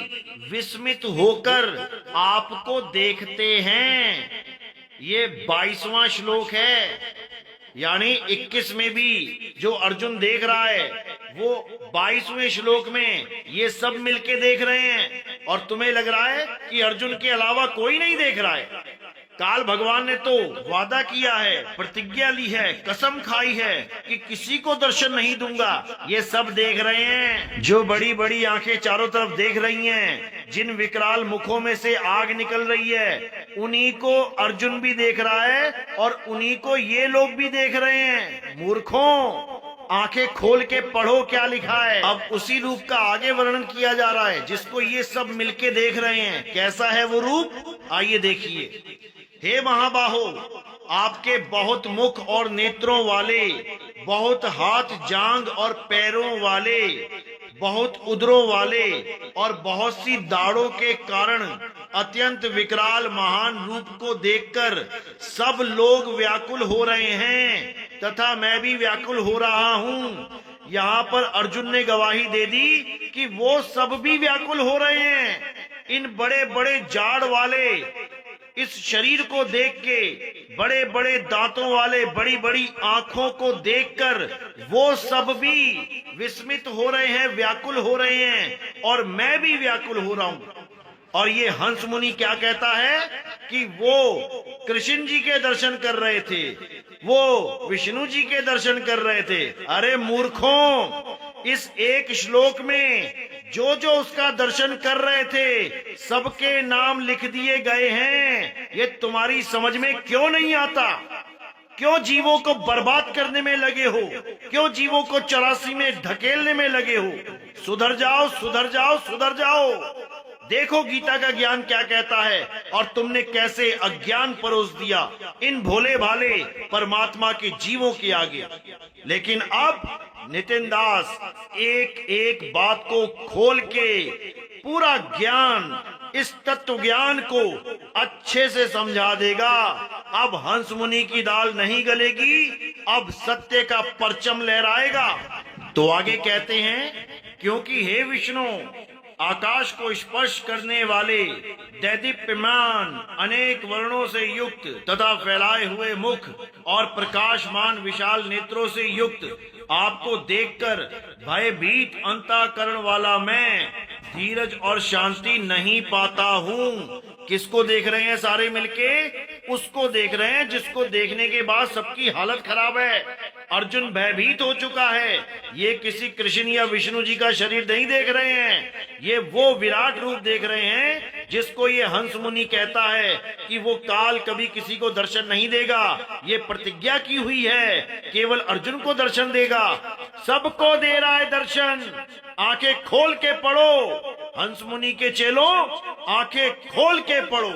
[SPEAKER 1] विस्मित होकर आपको देखते हैं। ये 22वां श्लोक है, यानी 21 में भी जो अर्जुन देख रहा है वो 22वें श्लोक में ये सब मिलके देख रहे हैं। और तुम्हें लग रहा है कि अर्जुन के अलावा कोई नहीं देख रहा है। काल भगवान ने तो वादा किया है, प्रतिज्ञा ली है, कसम खाई है कि किसी को दर्शन नहीं दूंगा। ये सब देख रहे हैं, जो बड़ी बड़ी आंखें चारों तरफ देख रही हैं, जिन विकराल मुखों में से आग निकल रही है, उन्हीं को अर्जुन भी देख रहा है और उन्हीं को ये लोग भी देख रहे हैं। मूर्खों, आंखें खोल के पढ़ो क्या लिखा है। अब उसी रूप का आगे वर्णन किया जा रहा है जिसको ये सब मिलके देख रहे हैं। कैसा है वो रूप, आइए देखिए। हे महाबाहो, आपके बहुत मुख और नेत्रों वाले, बहुत हाथ जांग और पैरों वाले, बहुत उदरों वाले और बहुत सी दाढ़ों के कारण अत्यंत विकराल महान रूप को देखकर सब लोग व्याकुल हो रहे हैं तथा मैं भी व्याकुल हो रहा हूँ। यहाँ पर अर्जुन ने गवाही दे दी कि वो सब भी व्याकुल हो रहे हैं। इन बड़े बड़े जाड़ वाले इस शरीर को देख के, बड़े बड़े दांतों वाले, बड़ी बड़ी आंखों को देखकर वो सब भी विस्मित हो रहे हैं, व्याकुल हो रहे हैं और मैं भी व्याकुल हो रहा हूं। और ये हंस मुनि क्या कहता है कि वो कृष्ण जी के दर्शन कर रहे थे, वो विष्णु जी के दर्शन कर रहे थे। अरे मूर्खों, इस एक श्लोक में जो जो उसका दर्शन कर रहे थे सबके नाम लिख दिए गए हैं। ये तुम्हारी समझ में क्यों नहीं आता? क्यों जीवों को बर्बाद करने में लगे हो? क्यों जीवों को 84 में ढकेलने में लगे हो? सुधर जाओ, सुधर जाओ, सुधर जाओ। देखो गीता का ज्ञान क्या कहता है और तुमने कैसे अज्ञान परोस दिया इन भोले भाले परमात्मा के जीवों के आगे। लेकिन अब नितिन दास एक एक बात को खोल के पूरा ज्ञान, इस तत्व ज्ञान को अच्छे से समझा देगा। अब हंस मुनि की दाल नहीं गलेगी, अब सत्य का परचम लहराएगा। तो आगे कहते हैं, क्योंकि हे विष्णु, आकाश को स्पर्श करने वाले दैदीप्यमान अनेक वर्णों से युक्त तथा फैलाए हुए मुख और प्रकाशमान विशाल नेत्रों से युक्त आपको देखकर भयभीत अंतःकरण वाला मैं धीरज और शांति नहीं पाता हूँ। किसको देख रहे हैं सारे मिलके? उसको देख रहे हैं जिसको देखने के बाद सबकी हालत खराब है। अर्जुन भयभीत हो चुका है। ये किसी कृष्ण या विष्णु जी का शरीर नहीं देख रहे हैं, ये वो विराट रूप देख रहे हैं जिसको ये हंस मुनि कहता है कि वो काल कभी किसी को दर्शन नहीं देगा। ये प्रतिज्ञा की हुई है, केवल अर्जुन को दर्शन देगा। सबको दे रहा है दर्शन। आंखें खोल के पढ़ो, हंस मुनि के चेलों, आंखें खोल के पढ़ो।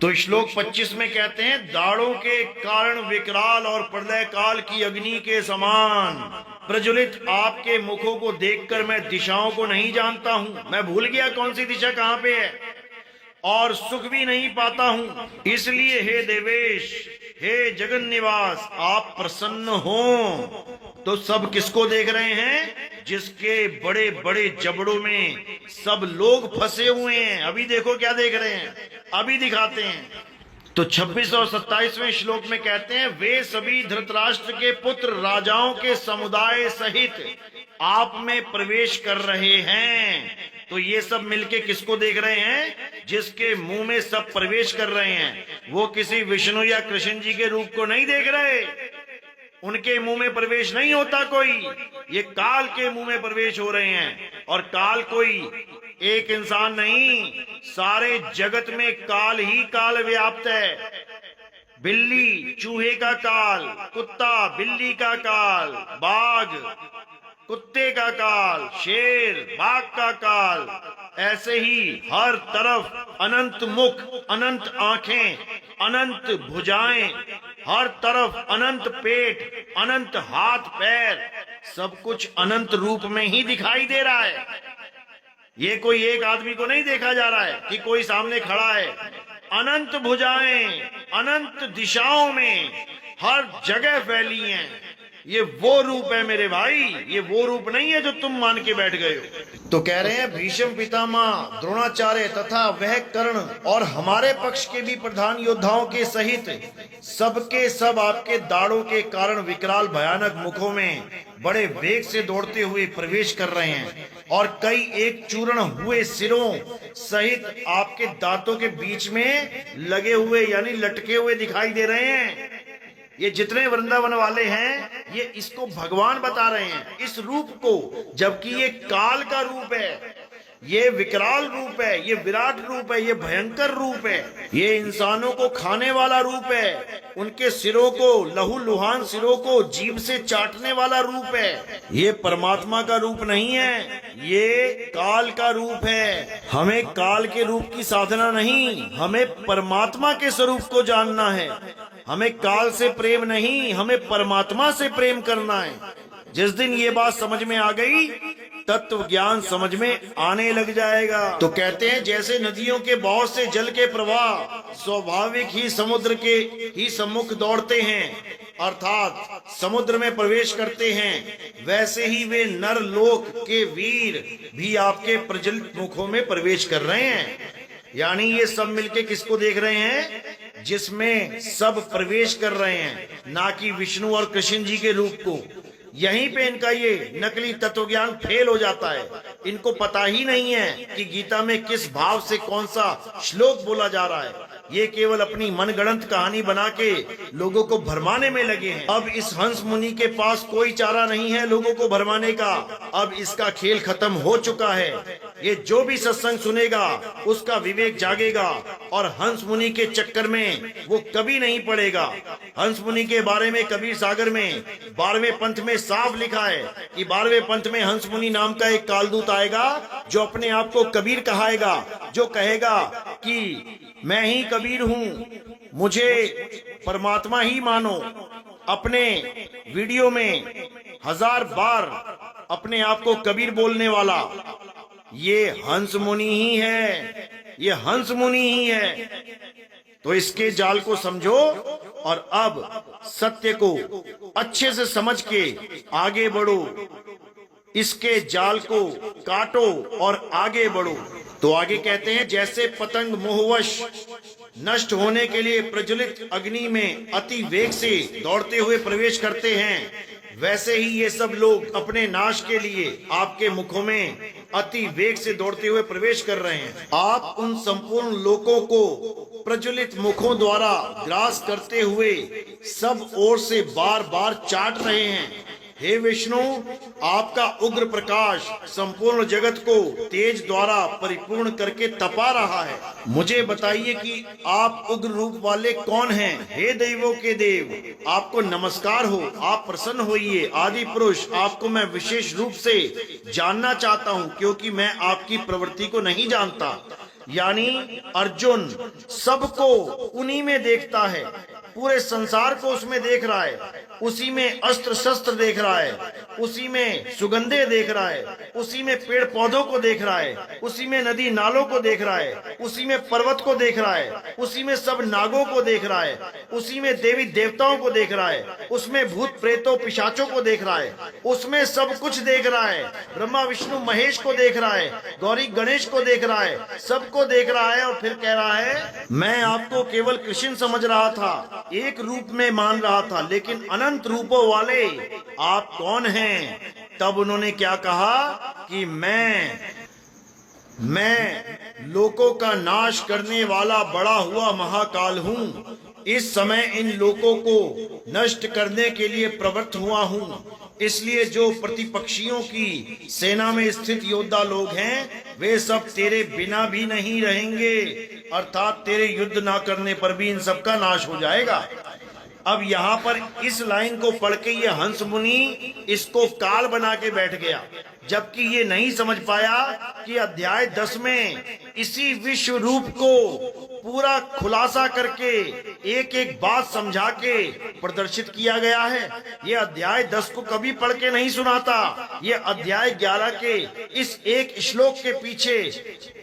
[SPEAKER 1] तो श्लोक 25 में कहते हैं, दाढ़ों के कारण विकराल और प्रलय काल की अग्नि के समान प्रज्वलित आपके मुखों को देखकर मैं दिशाओं को नहीं जानता हूँ। मैं भूल गया कौन सी दिशा कहाँ पे है और सुख भी नहीं पाता हूँ। इसलिए हे देवेश, हे जगन निवास, आप प्रसन्न हो। तो सब किसको देख रहे हैं? जिसके बड़े बड़े जबड़ों में सब लोग फंसे हुए हैं। अभी देखो क्या देख रहे हैं, अभी दिखाते हैं। तो 26 और 27वें श्लोक में कहते हैं, वे सभी धृतराष्ट्र के पुत्र राजाओं के समुदाय सहित आप में प्रवेश कर रहे हैं। तो ये सब मिलके किसको देख रहे हैं? जिसके मुंह में सब प्रवेश कर रहे हैं। वो किसी विष्णु या कृष्ण जी के रूप को नहीं देख रहे, उनके मुंह में प्रवेश नहीं होता कोई। ये काल के मुंह में प्रवेश हो रहे हैं। और काल कोई एक इंसान नहीं, सारे जगत में काल ही काल व्याप्त है। बिल्ली चूहे का काल, कुत्ता बिल्ली का काल, बाघ कुत्ते का काल, शेर बाघ का काल, ऐसे ही हर तरफ अनंत मुख, अनंत आंखें, अनंत भुजाएं, हर तरफ अनंत पेट, अनंत हाथ पैर, सब कुछ अनंत रूप में ही दिखाई दे रहा है। ये कोई एक आदमी को नहीं देखा जा रहा है कि कोई सामने खड़ा है। अनंत भुजाएं अनंत दिशाओं में हर जगह फैली हैं। ये वो रूप है मेरे भाई, ये वो रूप नहीं है जो तुम मान के बैठ गए हो। तो कह रहे हैं, भीष्म पितामह, द्रोणाचार्य तथा वह कर्ण और हमारे पक्ष के भी प्रधान योद्धाओं के सहित सबके सब आपके दाढ़ों के कारण विकराल भयानक मुखों में बड़े वेग से दौड़ते हुए प्रवेश कर रहे हैं। और कई एक चूर्ण हुए सिरों सहित आपके दांतों के बीच में लगे हुए यानी लटके हुए दिखाई दे रहे हैं। ये जितने वृंदावन वाले हैं ये इसको भगवान बता रहे हैं, इस रूप को, जबकि ये काल का रूप है, ये विकराल रूप है, ये विराट रूप है, ये भयंकर रूप है, ये इंसानों को खाने वाला रूप है, उनके सिरों को, लहू लुहान सिरों को जीभ से चाटने वाला रूप है। ये परमात्मा का रूप नहीं है, ये काल का रूप है। हमें काल के रूप की साधना नहीं, हमें परमात्मा के स्वरूप को जानना है। हमें काल से प्रेम नहीं, हमें परमात्मा से प्रेम करना है। जिस दिन ये बात समझ में आ गई, तत्व ज्ञान समझ में आने लग जाएगा। तो कहते हैं जैसे नदियों के बहुत से जल के प्रवाह स्वाभाविक ही समुद्र के ही सम्मुख दौड़ते हैं, अर्थात समुद्र में प्रवेश करते हैं, वैसे ही वे नर लोक के वीर भी आपके प्रज्वलित मुखों में प्रवेश कर रहे हैं। यानी ये सब मिलके किसको देख रहे हैं? जिसमें सब प्रवेश कर रहे हैं, ना कि विष्णु और कृष्ण जी के रूप को। यहीं पे इनका ये नकली तत्व ज्ञान फेल हो जाता है। इनको पता ही नहीं है कि गीता में किस भाव से कौन सा श्लोक बोला जा रहा है। ये केवल अपनी मनगढ़ंत कहानी बना के लोगों को भरमाने में लगे हैं। अब इस हंस मुनि के पास कोई चारा नहीं है लोगों को भरमाने का। अब इसका खेल खत्म हो चुका है। ये जो भी सत्संग सुनेगा उसका विवेक जागेगा और हंस मुनि के चक्कर में वो कभी नहीं पड़ेगा। हंस मुनि के बारे में कबीर सागर में 12वें पंथ में साफ लिखा है कि 12वें पंथ में हंस मुनि नाम का एक कालदूत आएगा जो अपने आप को कबीर कहाएगा, जो कहेगा कि मैं ही कबीर हूँ, मुझे परमात्मा ही मानो। अपने वीडियो में 1000 बार अपने आप को कबीर बोलने वाला ये हंस मुनि ही है, ये हंस मुनि ही है। तो इसके जाल को समझो और अब सत्य को अच्छे से समझ के आगे बढ़ो, इसके जाल को काटो और आगे बढ़ो। तो आगे कहते हैं जैसे पतंग मोहवश नष्ट होने के लिए प्रज्वलित अग्नि में अति वेग से दौड़ते हुए प्रवेश करते हैं, वैसे ही ये सब लोग अपने नाश के लिए आपके मुखों में अति वेग से दौड़ते हुए प्रवेश कर रहे हैं। आप उन संपूर्ण लोकों को प्रज्वलित मुखों द्वारा ग्रास करते हुए सब ओर से बार बार चाट रहे हैं। हे विष्णु, आपका उग्र प्रकाश संपूर्ण जगत को तेज द्वारा परिपूर्ण करके तपा रहा है। मुझे बताइए कि आप उग्र रूप वाले कौन हैं? हे देवों के देव, आपको नमस्कार हो, आप प्रसन्न होइए। आदि पुरुष, आपको मैं विशेष रूप से जानना चाहता हूँ क्योंकि मैं आपकी प्रवृत्ति को नहीं जानता। यानी अर्जुन सबको उन्हीं में देखता है, पूरे संसार को उसमें देख रहा है, उसी में अस्त्र शस्त्र देख रहा है, उसी में सुगंधे देख रहा है, उसी में पेड़ पौधों को देख रहा है, उसी में नदी नालों को देख रहा है, उसी में पर्वत को देख रहा है, उसी में सब नागों को देख रहा है, उसी में देवी देवताओं को देख रहा है, उसमें भूत प्रेतों पिशाचों को देख रहा है, उसमें सब कुछ देख रहा है। ब्रह्मा विष्णु महेश को देख रहा है, गौरी गणेश को देख रहा है, सबको देख रहा है। और फिर कह रहा है मैं आपको केवल कृष्ण समझ रहा था, एक रूप में मान रहा था, लेकिन अनंत रूपों वाले आप कौन हैं? तब उन्होंने क्या कहा कि मैं लोकों का नाश करने वाला बड़ा हुआ महाकाल हूँ। इस समय इन लोकों को नष्ट करने के लिए प्रवृत्त हुआ हूँ। इसलिए जो प्रतिपक्षियों की सेना में स्थित योद्धा लोग हैं वे सब तेरे बिना भी नहीं रहेंगे, अर्थात तेरे युद्ध ना करने पर भी इन सबका नाश हो जाएगा। अब यहाँ पर इस लाइन को पढ़ के ये हंस मुनि इसको काल बना के बैठ गया, जबकि ये नहीं समझ पाया कि अध्याय 10 में इसी विश्व रूप को पूरा खुलासा करके एक एक बात समझा के प्रदर्शित किया गया है। ये अध्याय 10 को कभी पढ़ के नहीं सुनाता, ये अध्याय 11 के इस एक श्लोक के पीछे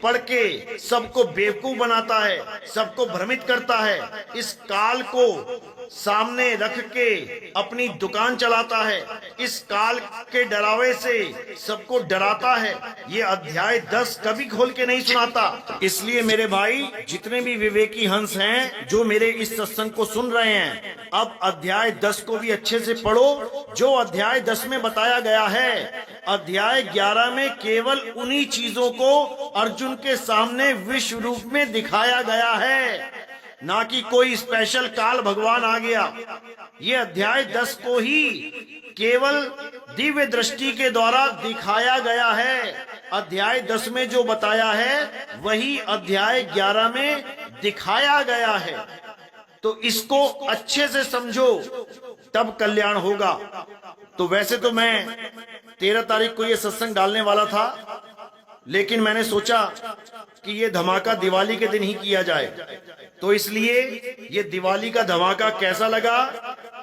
[SPEAKER 1] पढ़ के सबको बेवकूफ बनाता है, सबको भ्रमित करता है। इस काल को सामने रख के अपनी दुकान चलाता है, इस काल के डरावे से सबको डराता है, ये अध्याय 10 कभी खोल के नहीं सुनाता। इसलिए मेरे भाई, जितने भी विवेकी हंस हैं जो मेरे इस सत्संग को सुन रहे हैं, अब अध्याय 10 को भी अच्छे से पढ़ो। जो अध्याय 10 में बताया गया है, अध्याय 11 में केवल उन्हीं चीजों को अर्जुन के सामने विश्व रूप में दिखाया गया है, ना कि कोई स्पेशल काल भगवान आ गया। ये अध्याय 10 को ही केवल दिव्य दृष्टि के द्वारा दिखाया गया है। अध्याय 10 में जो बताया है वही अध्याय 11 में दिखाया गया है। तो इसको अच्छे से समझो, तब कल्याण होगा। तो वैसे तो मैं 13 तारीख को ये सत्संग डालने वाला था, लेकिन मैंने सोचा कि ये धमाका दिवाली के दिन ही किया जाए। तो इसलिए ये दिवाली का धमाका कैसा लगा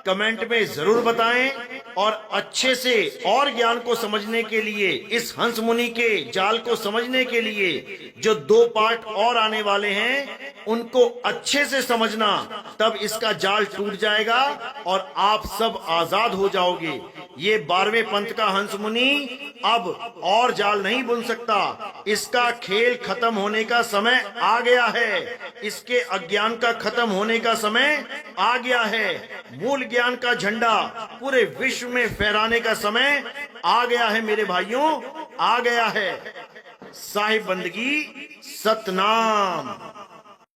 [SPEAKER 1] कमेंट में जरूर बताएं, और अच्छे से और ज्ञान को समझने के लिए, इस हंस मुनि के जाल को समझने के लिए जो 2 पार्ट और आने वाले हैं उनको अच्छे से समझना, तब इसका जाल टूट जाएगा और आप सब आजाद हो जाओगे। ये 12वें पंथ का हंस मुनि अब और जाल नहीं बुन सकता। इसका खेल खत्म होने का समय आ गया है, इसके अज्ञान का खत्म होने का समय आ गया है, मूल ज्ञान का झंडा पूरे विश्व में फहराने का समय आ गया है मेरे भाइयों, आ गया है। साहिब बंदगी सतनाम।